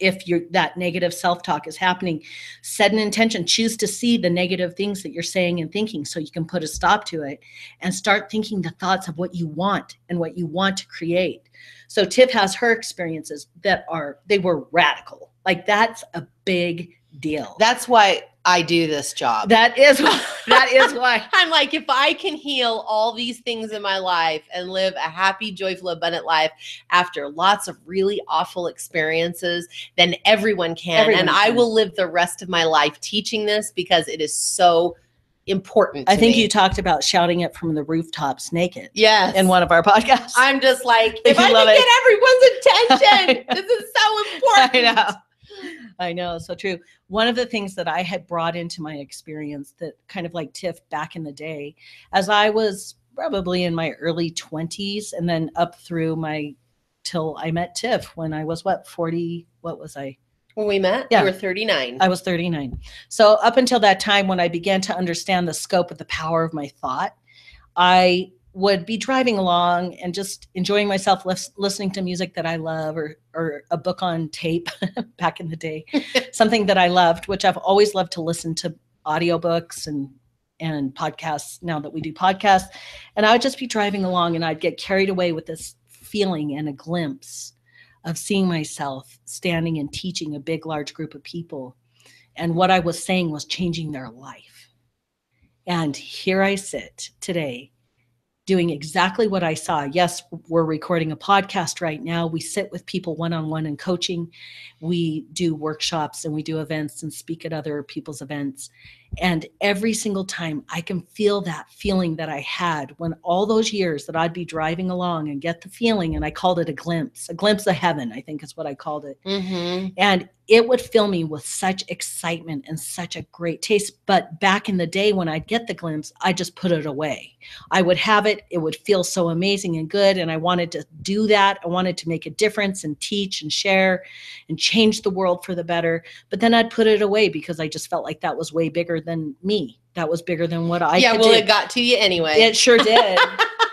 If that negative self-talk is happening, set an intention, choose to see the negative things that you're saying and thinking so you can put a stop to it and start thinking the thoughts of what you want and what you want to create. So Tiff has her experiences they were radical. Like that's a big deal. That's why I do this job. That is why I'm like, if I can heal all these things in my life and live a happy, joyful, abundant life after lots of really awful experiences, then everyone can. And I will live the rest of my life teaching this because it is so important to I think me. You talked about shouting it from the rooftops naked. Yes. In one of our podcasts. I'm just like, if I can get everyone's attention, this is so important. I know. So true. One of the things that I had brought into my experience that kind of like Tiff back in the day, as I was probably in my early 20s and then up through till I met Tiff when I was 40, what was I? When we met, you were 39. I was 39. So up until that time when I began to understand the scope of the power of my thought, I would be driving along and just enjoying myself listening to music that I love or a book on tape back in the day, something that I loved, which I've always loved to listen to audiobooks and podcasts now that we do podcasts. And I would just be driving along and I'd get carried away with this feeling and a glimpse of seeing myself standing and teaching a big, large group of people. And what I was saying was changing their life. And here I sit today doing exactly what I saw. Yes, we're recording a podcast right now. We sit with people one-on-one in coaching. We do workshops and we do events and speak at other people's events. And every single time I can feel that feeling that I had when all those years that I'd be driving along and get the feeling, and I called it a glimpse of heaven, I think is what I called it. Mm-hmm. And it would fill me with such excitement and such a great taste. But back in the day when I'd get the glimpse, I just put it away. I would have it. It would feel so amazing and good. And I wanted to do that. I wanted to make a difference and teach and share and change the world for the better. But then I'd put it away because I just felt like that was way bigger than me. That was bigger than what I could do. It got to you anyway. It sure did.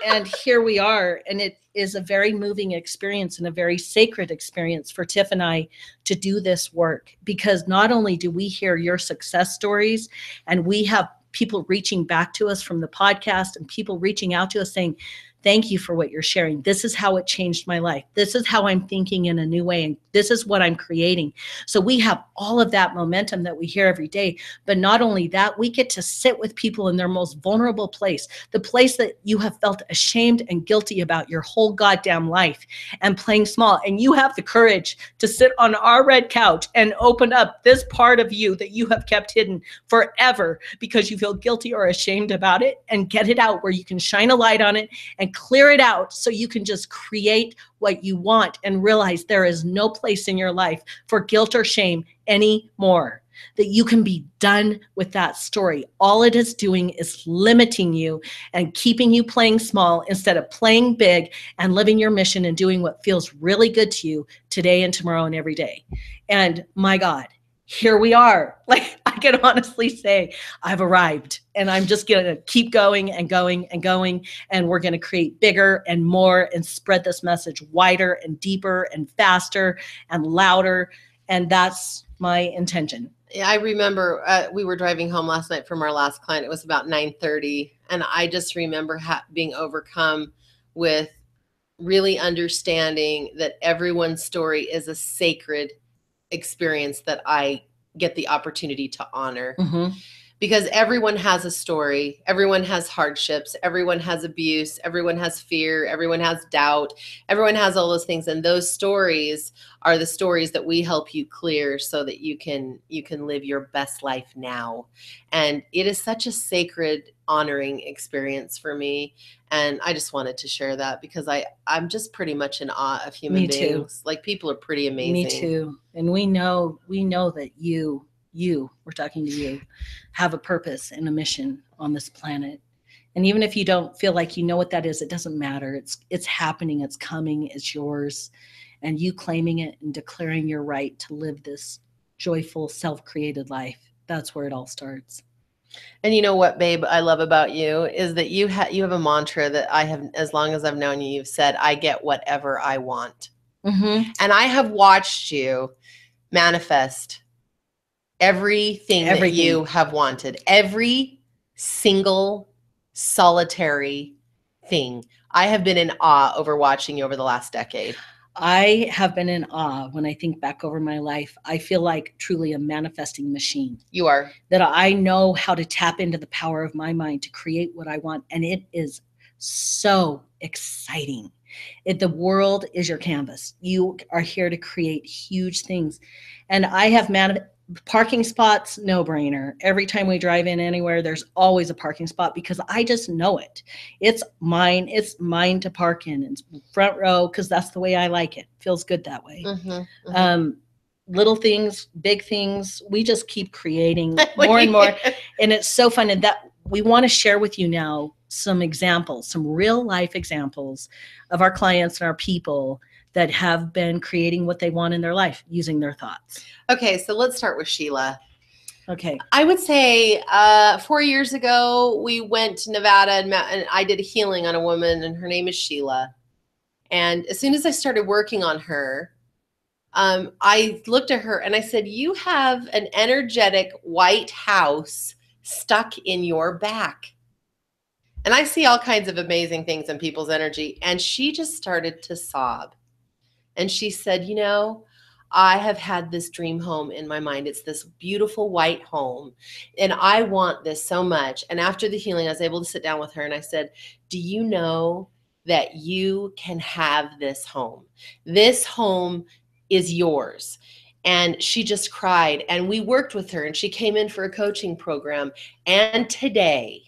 And here we are. And it is a very moving experience and a very sacred experience for Tiff and I to do this work, because not only do we hear your success stories and we have people reaching back to us from the podcast and people reaching out to us saying, Thank you for what you're sharing. This is how it changed my life. This is how I'm thinking in a new way. And this is what I'm creating. So we have all of that momentum that we hear every day. But not only that, we get to sit with people in their most vulnerable place, the place that you have felt ashamed and guilty about your whole goddamn life, and playing small. And you have the courage to sit on our red couch and open up this part of you that you have kept hidden forever because you feel guilty or ashamed about it, and get it out where you can shine a light on it and clear it out so you can just create what you want and realize there is no place in your life for guilt or shame anymore. That you can be done with that story. All it is doing is limiting you and keeping you playing small instead of playing big and living your mission and doing what feels really good to you today and tomorrow and every day. And my God, here we are. Like, I can honestly say I've arrived, and I'm just going to keep going and going and going. And we're going to create bigger and more and spread this message wider and deeper and faster and louder. And that's my intention. Yeah, I remember we were driving home last night from our last client. It was about 9:30. And I just remember being overcome with really understanding that everyone's story is a sacred experience that I get the opportunity to honor. Mm-hmm. Because everyone has a story, everyone has hardships, everyone has abuse, everyone has fear, everyone has doubt, everyone has all those things. And those stories are the stories that we help you clear so that you can live your best life now. And it is such a sacred, honoring experience for me. And I just wanted to share that because I'm just pretty much in awe of human beings. Like, people are pretty amazing. Me too. And we know that you, we're talking to you, have a purpose and a mission on this planet. And even if you don't feel like you know what that is, it doesn't matter. It's happening, it's coming, it's yours. And you claiming it and declaring your right to live this joyful, self-created life. That's where it all starts. And you know what, babe, I love about you is that you have a mantra that I have, as long as I've known you, you've said, I get whatever I want. Mm-hmm. And I have watched you manifest everything that you have wanted, every single solitary thing. I have been in awe over watching you over the last decade. I have been in awe when I think back over my life. I feel like truly a manifesting machine. You are. That I know how to tap into the power of my mind to create what I want. And it is so exciting. The world is your canvas. You are here to create huge things. And I have parking spots, no brainer. Every time we drive in anywhere, there's always a parking spot because I just know it. It's mine. It's mine to park in. It's front row because that's the way I like it. Feels good that way. Mm-hmm, mm-hmm. Little things, big things. We just keep creating more and more. And it's so fun. And that we want to share with you now some examples, some real life examples of our clients and our people that have been creating what they want in their life using their thoughts. Okay, so let's start with Sheila. Okay. I would say 4 years ago, we went to Nevada and I did a healing on a woman, and her name is Sheila. And as soon as I started working on her, I looked at her and I said, you have an energetic white house stuck in your back. And I see all kinds of amazing things in people's energy. And she just started to sob. And she said, you know, I have had this dream home in my mind. It's this beautiful white home. And I want this so much. And after the healing, I was able to sit down with her and I said, do you know that you can have this home? This home is yours. And she just cried. And we worked with her and she came in for a coaching program. And today,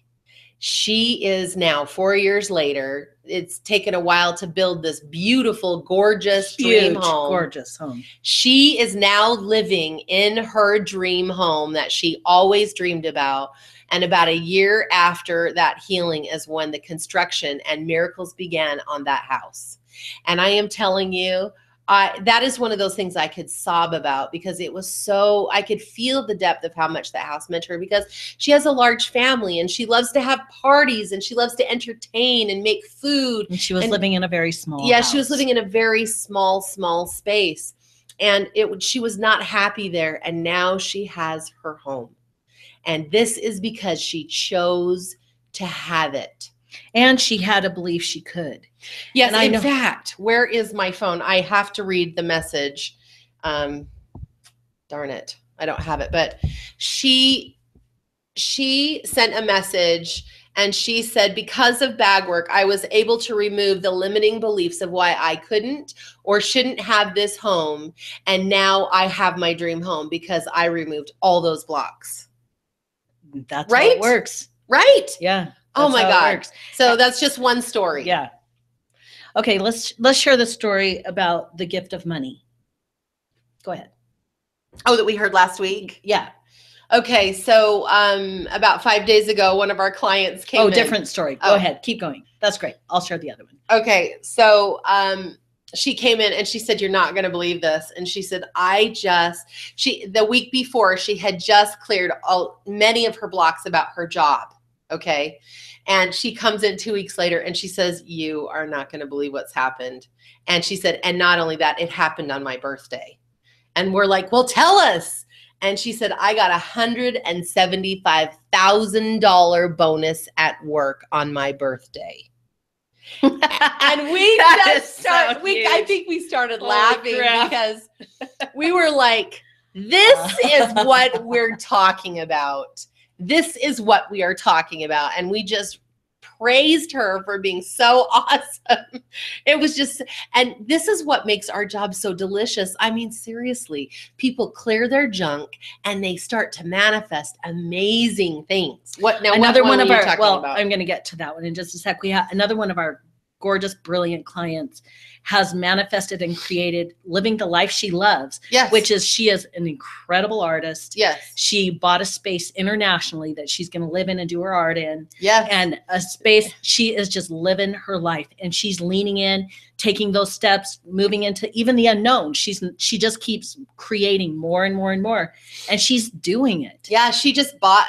she is now 4 years later. It's taken a while to build this beautiful, gorgeous dream home. Gorgeous home. She is now living in her dream home that she always dreamed about. And about a year after that healing is when the construction and miracles began on that house. And I am telling you, that is one of those things I could sob about because it was so, I could feel the depth of how much that house meant to her because she has a large family and she loves to have parties and she loves to entertain and make food. And she was living in a very small house. She was living in a very small space. And she was not happy there. And now she has her home. And this is because she chose to have it. And she had a belief she could. Yes, in fact, where is my phone? I have to read the message. Darn it. I don't have it. But she sent a message and she said, because of bag work, I was able to remove the limiting beliefs of why I couldn't or shouldn't have this home. And now I have my dream home because I removed all those blocks. That's right? How it works. Right. Yeah. Oh my God. So that's just one story. Yeah. Okay. Let's share the story about the gift of money. Go ahead. Oh, that we heard last week? Yeah. Okay. So about 5 days ago, one of our clients came in. Different story. Go ahead. Keep going. That's great. I'll share the other one. Okay. So she came in and she said, you're not going to believe this. And she said, the week before, she had just cleared many of her blocks about her job. Okay. And she comes in 2 weeks later and she says, you are not going to believe what's happened. And she said, and not only that, it happened on my birthday. And we're like, well, tell us. And she said, I got $175,000 bonus at work on my birthday. And we just started, I think we started laughing because we were like, this is what we're talking about. This is what we are talking about. And we just praised her for being so awesome. It was just, and this is what makes our job so delicious. I mean, seriously, people clear their junk and they start to manifest amazing things. I'm going to get to that one in just a sec. We have another one of our gorgeous, brilliant clients has manifested and created living the life she loves. Yes. Which is, she is an incredible artist. Yes. She bought a space internationally that she's going to live in and do her art in. Yes. And a space, she is just living her life and she's leaning in, taking those steps, moving into even the unknown. She just keeps creating more and more and more, and she's doing it. Yeah. She just bought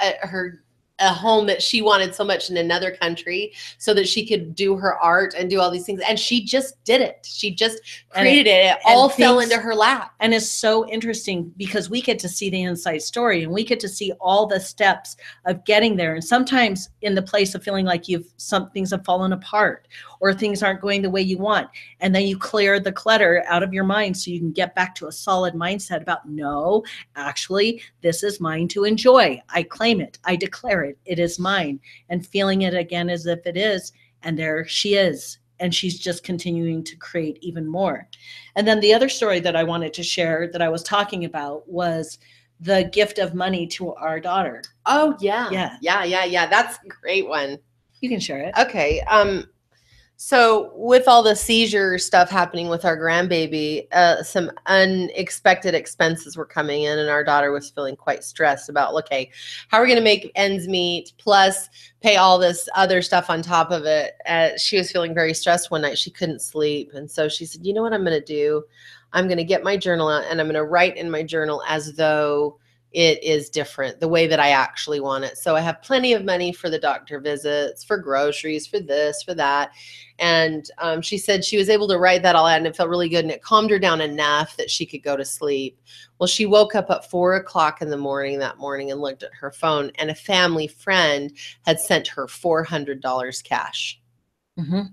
a home that she wanted so much in another country so that she could do her art and do all these things. And she just did it. She just created it. It all fell into her lap. And it's so interesting because we get to see the inside story and we get to see all the steps of getting there. And sometimes in the place of feeling like some things have fallen apart or things aren't going the way you want. And then you clear the clutter out of your mind so you can get back to a solid mindset about, no, actually, this is mine to enjoy. I claim it. I declare it. It is mine. And feeling it again as if it is. And there she is. And she's just continuing to create even more. And then the other story that I wanted to share that I was talking about was the gift of money to our daughter. Oh, yeah. Yeah. That's a great one. You can share it. Okay. So with all the seizure stuff happening with our grandbaby, some unexpected expenses were coming in and our daughter was feeling quite stressed about, okay, how are we going to make ends meet plus pay all this other stuff on top of it? She was feeling very stressed one night. She couldn't sleep. And so she said, you know what I'm going to do? I'm going to get my journal out and I'm going to write in my journal as though it is different, the way that I actually want it. So I have plenty of money for the doctor visits, for groceries, for this, for that. And she said she was able to write that all out and it felt really good. And it calmed her down enough that she could go to sleep. Well, she woke up at 4 o'clock in the morning that morning and looked at her phone and a family friend had sent her $400 cash. Mm-hmm.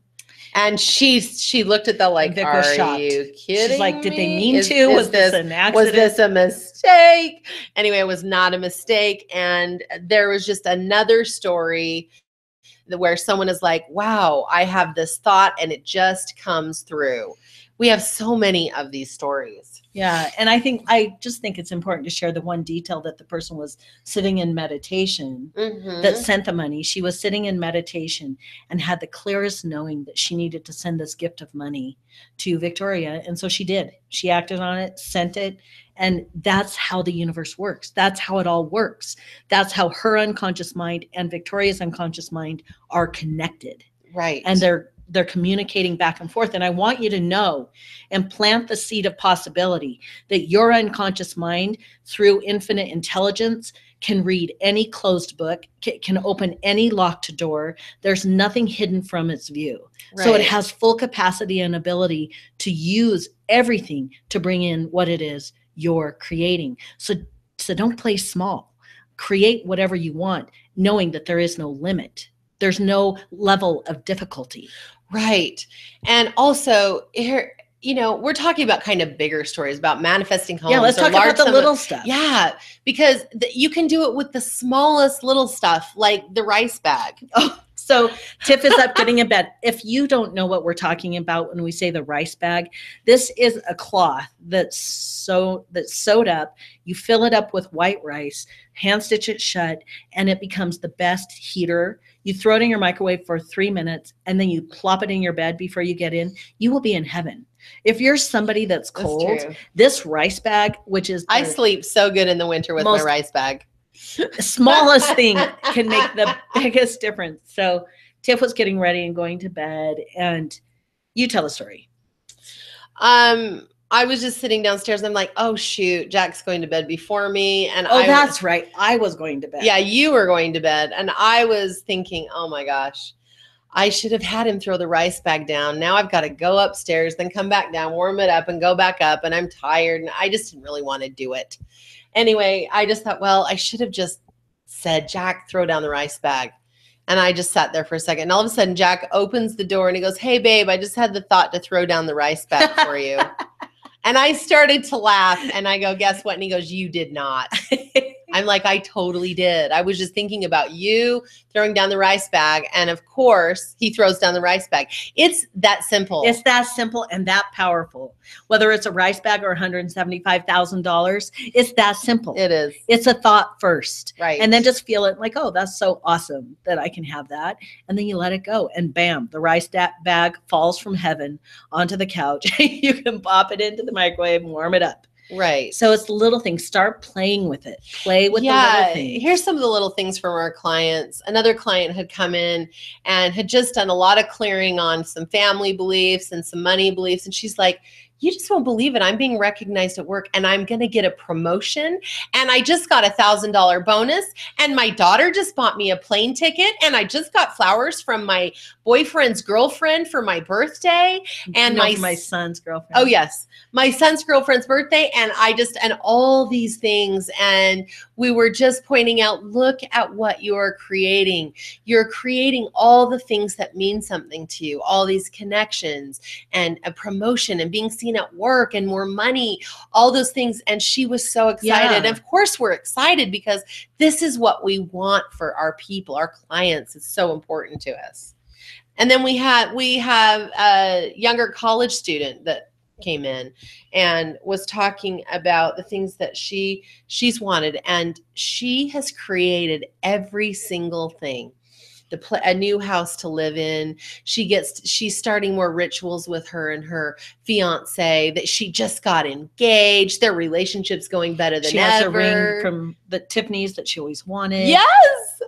And she looked at that like, are you kidding She's like, me? did they mean to? Was this an accident? Was this a mistake? Anyway, it was not a mistake. And there was just another story where someone is like, wow, I have this thought and it just comes through. We have so many of these stories. Yeah. And I just think it's important to share the one detail that the person was sitting in meditation that sent the money. She was sitting in meditation and had the clearest knowing that she needed to send this gift of money to Victoria. And so she did. She acted on it, sent it. And that's how the universe works. That's how it all works. That's how her unconscious mind and Victoria's unconscious mind are connected. Right. And they're communicating back and forth. And I want you to know and plant the seed of possibility that your unconscious mind, through infinite intelligence, can read any closed book, can open any locked door. There's nothing hidden from its view. Right. So it has full capacity and ability to use everything to bring in what it is you're creating. So don't play small. Create whatever you want, knowing that there is no limit. There's no level of difficulty. Right. And also here, we're talking about kind of bigger stories about manifesting homes. Yeah, let's talk about the little stuff. Yeah, because you can do it with the smallest little stuff, like the rice bag. Oh, so Tiff is up getting in bed. If you don't know what we're talking about when we say the rice bag, this is a cloth that's sewed up. You fill it up with white rice, hand stitch it shut, and it becomes the best heater. You throw it in your microwave for 3 minutes, and then you plop it in your bed before you get in. You will be in heaven. If you're somebody that's cold, this rice bag, which is I sleep so good in the winter with my rice bag. Smallest thing can make the biggest difference. So Tiff was getting ready and going to bed, and you tell a story. I was just sitting downstairs and I'm like, oh shoot, Jack's going to bed before me. And that's right. I was going to bed. Yeah, you were going to bed. And I was thinking, oh my gosh, I should have had him throw the rice bag down. Now I've got to go upstairs, then come back down, warm it up and go back up. And I'm tired and I just didn't really want to do it. Anyway, I just thought, well, I should have just said, Jack, throw down the rice bag. And I just sat there for a second. And all of a sudden, Jack opens the door and he goes, hey, babe, I just had the thought to throw down the rice bag for you. And I started to laugh and I go, guess what? And he goes, you did not. I'm like, I totally did. I was just thinking about you throwing down the rice bag. And of course, he throws down the rice bag. It's that simple. It's that simple and that powerful. Whether it's a rice bag or $175,000, it's that simple. It is. It's a thought first. Right. And then just feel it like, oh, that's so awesome that I can have that. And then you let it go. And bam, the rice bag falls from heaven onto the couch. You can pop it into the microwave and warm it up. Right. So it's the little things. Start playing with it. Play with the little things. Here's some of the little things from our clients. Another client had come in and had just done a lot of clearing on some family beliefs and some money beliefs. And she's like, you just won't believe it. I'm being recognized at work and I'm going to get a promotion. And I just got $1,000 bonus. And my daughter just bought me a plane ticket. And I just got flowers from my boyfriend's girlfriend for my birthday. And my son's girlfriend. Oh, yes. My son's girlfriend's birthday. And and all these things. And we were just pointing out, look at what you're creating. You're creating all the things that mean something to you, all these connections and a promotion and being seen at work and more money, all those things. And she was so excited. Yeah. And of course we're excited because this is what we want for our people, our clients. It's so important to us. And then we have a younger college student that came in and was talking about the things that she's wanted. And she has created every single thing. A new house to live in. She's starting more rituals with her and her fiance that she just got engaged. Their relationship's going better than ever. She has a ring from the Tiffany's that she always wanted. Yes.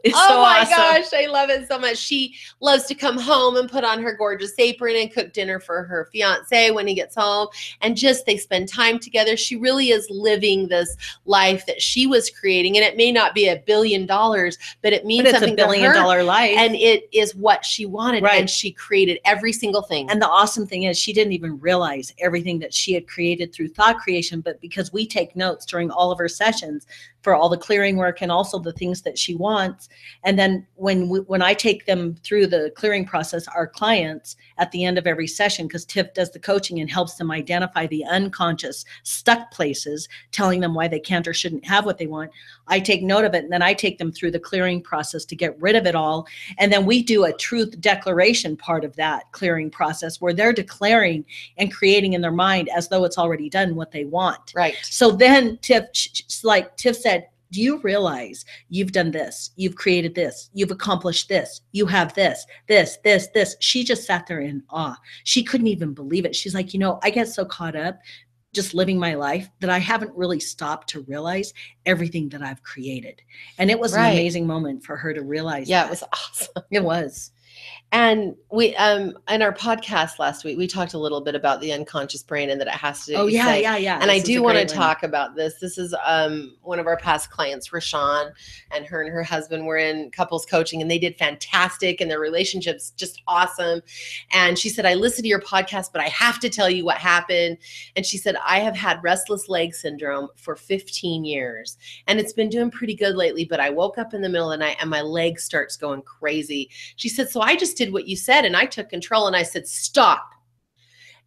It's oh so my awesome. gosh. I love it so much. She loves to come home and put on her gorgeous apron and cook dinner for her fiance when he gets home. And just they spend time together. She really is living this life that she was creating. And it may not be $1 billion, but it means something to her. It's $1 billion life. And it is what she wanted. Right. And she created every single thing. And the awesome thing is she didn't even realize everything that she had created through thought creation, but because we take notes during all of her sessions for all the clearing work and also the things that she wants. And then when I take them through the clearing process, our clients at the end of every session, because Tiff does the coaching and helps them identify the unconscious stuck places, telling them why they can't or shouldn't have what they want. I take note of it and then I take them through the clearing process to get rid of it all. And then we do a truth declaration part of that clearing process where they're declaring and creating in their mind as though it's already done what they want. Right. So then Tiff said, do you realize you've done this? You've created this. You've accomplished this. You have this. She just sat there in awe. She couldn't even believe it. She's like, I get so caught up just living my life that I haven't really stopped to realize everything that I've created. And it was an amazing moment for her to realize. Yeah, it was awesome. It was. And we in our podcast last week, we talked a little bit about the unconscious brain and that it has to do. Oh yeah, say. yeah. And I do want to talk about this. This is one of our past clients, Rashawn, and her husband were in couples coaching, and they did fantastic, and their relationship's just awesome. And she said, I listened to your podcast, but I have to tell you what happened. And she said, I have had restless leg syndrome for 15 years, and it's been doing pretty good lately, but I woke up in the middle of the night and my leg starts going crazy. She said, so I just did what you said, and I took control, and I said, stop.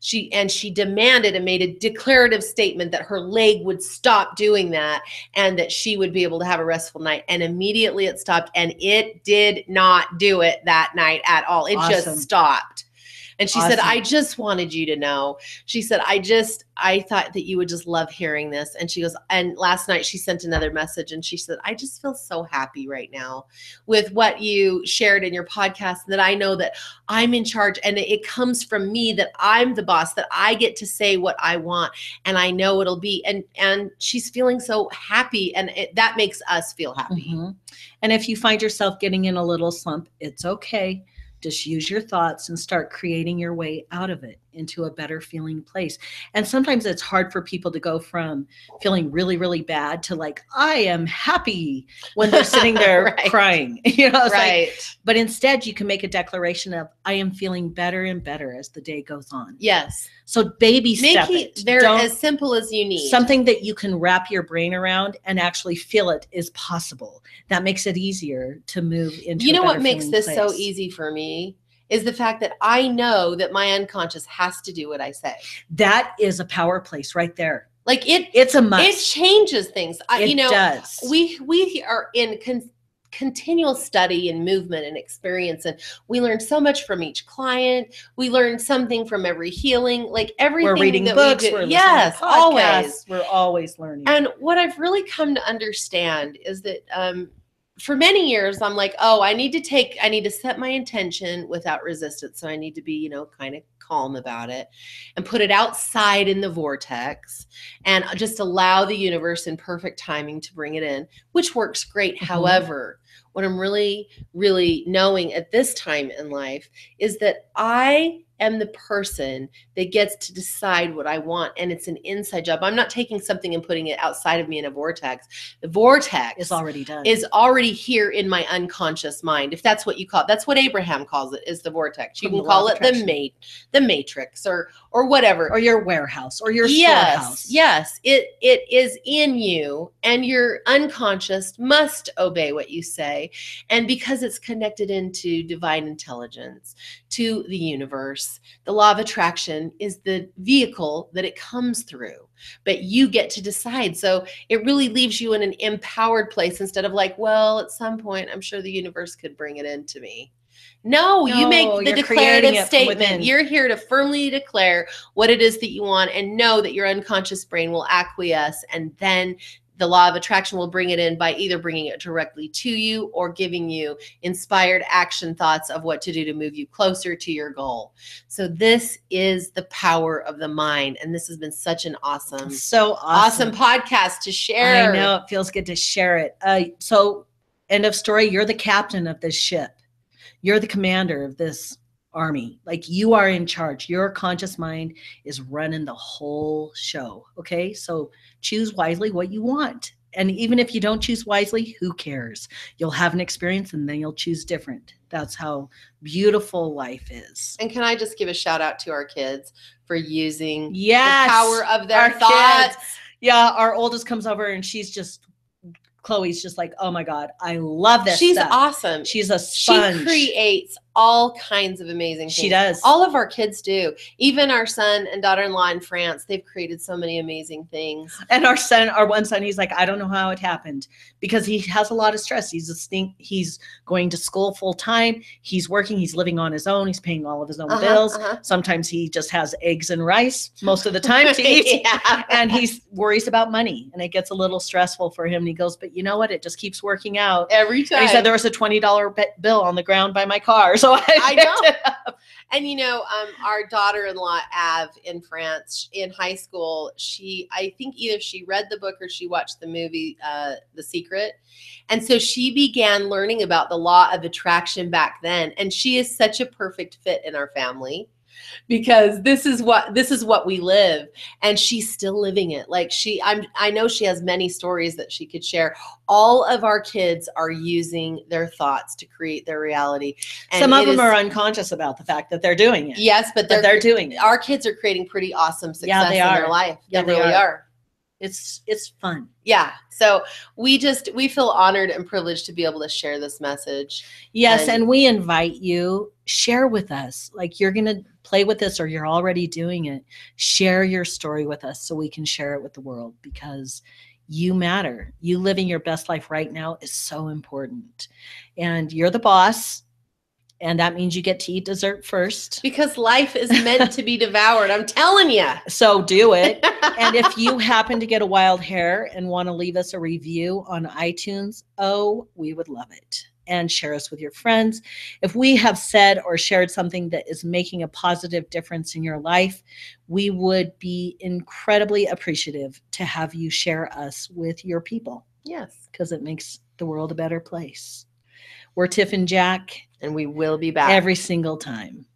She demanded and made a declarative statement that her leg would stop doing that and that she would be able to have a restful night. And immediately it stopped, and it did not do it that night at all. It just stopped. And she said, I just wanted you to know. She said, I thought that you would just love hearing this. And she goes, and last night she sent another message, and she said, I just feel so happy right now with what you shared in your podcast, that I know that I'm in charge, and it comes from me, that I'm the boss, that I get to say what I want, and I know it'll be, and she's feeling so happy, and that makes us feel happy. Mm-hmm. And if you find yourself getting in a little slump, it's okay. Just use your thoughts and start creating your way out of it into a better feeling place. And sometimes it's hard for people to go from feeling really, really bad to like, I am happy, when they're sitting there right. crying. You know, it's right. like, but instead you can make a declaration of, I am feeling better and better as the day goes on. Yes. So baby step it. They're as simple as you need. Something that you can wrap your brain around and actually feel it is possible. That makes it easier to move into You know a what makes this place. so easy for me is the fact that I know that my unconscious has to do what I say. That is a power place right there. Like it's a must. It changes things. It does. We are in continual study and movement and experience, and we learn so much from each client. We learn something from every healing, like everything. We're reading that books. We do. We're yes, listening to podcasts. Always. We're always learning. And what I've really come to understand is that for many years, I'm like, oh, I need to set my intention without resistance. So I need to be, kind of calm about it and put it outside in the vortex and just allow the universe in perfect timing to bring it in, which works great. Mm-hmm. However, what I'm really, really knowing at this time in life is that I am the person that gets to decide what I want, and it's an inside job. I'm not taking something and putting it outside of me in a vortex. The vortex is already done. Is already here in my unconscious mind, if that's what you call it. That's what Abraham calls it, is the vortex. You can call it the matrix or whatever. Or your warehouse or your storehouse. Yes, it is in you, and your unconscious must obey what you say. And because it's connected into divine intelligence, to the universe, the law of attraction is the vehicle that it comes through, but you get to decide. So it really leaves you in an empowered place instead of like, well, at some point, I'm sure the universe could bring it into me. No, you make the declarative statement. You're here to firmly declare what it is that you want, and know that your unconscious brain will acquiesce, and then the law of attraction will bring it in by either bringing it directly to you or giving you inspired action thoughts of what to do to move you closer to your goal. So this is the power of the mind. And this has been such an awesome podcast to share. I know, it feels good to share it. So end of story, you're the captain of this ship. You're the commander of this army. Like, you are in charge. Your conscious mind is running the whole show. Okay. So choose wisely what you want. And even if you don't choose wisely, who cares? You'll have an experience, and then you'll choose different. That's how beautiful life is. And can I just give a shout out to our kids for using the power of their thoughts? Kids. Yeah. Our oldest comes over, and Chloe's just like, oh my God, I love this. She's awesome. She's a sponge. She creates all kinds of amazing things. She does. All of our kids do. Even our son and daughter-in-law in France, they've created so many amazing things. And our one son, he's like, I don't know how it happened, because he has a lot of stress. He's going to school full time. He's working. He's living on his own. He's paying all of his own bills. Sometimes he just has eggs and rice most of the time to eat. Yeah. And he worries about money, and it gets a little stressful for him. And he goes, but you know what? It just keeps working out every time. And he said there was a $20 bill on the ground by my car. So so I know. And our daughter-in-law Av in France in high school, I think either she read the book or she watched the movie The Secret. And so she began learning about the law of attraction back then. And she is such a perfect fit in our family, because this is what we live, and she's still living it. Like I know she has many stories that she could share. All of our kids are using their thoughts to create their reality. And some of them are unconscious about the fact that they're doing it. Yes, but they're doing it. Our kids are creating pretty awesome success in their life. Yeah, they really are. It's fun. Yeah. So we feel honored and privileged to be able to share this message. Yes. And we invite you, share with us. Like, you're going to play with this, or you're already doing it. Share your story with us so we can share it with the world, because you matter. You living your best life right now is so important. And you're the boss. And that means you get to eat dessert first. Because life is meant to be devoured. I'm telling you. So do it. And if you happen to get a wild hair and want to leave us a review on iTunes, we would love it. And share us with your friends. If we have said or shared something that is making a positive difference in your life, we would be incredibly appreciative to have you share us with your people. Yes. Because it makes the world a better place. We're Tiff and Jack. And we will be back every single time.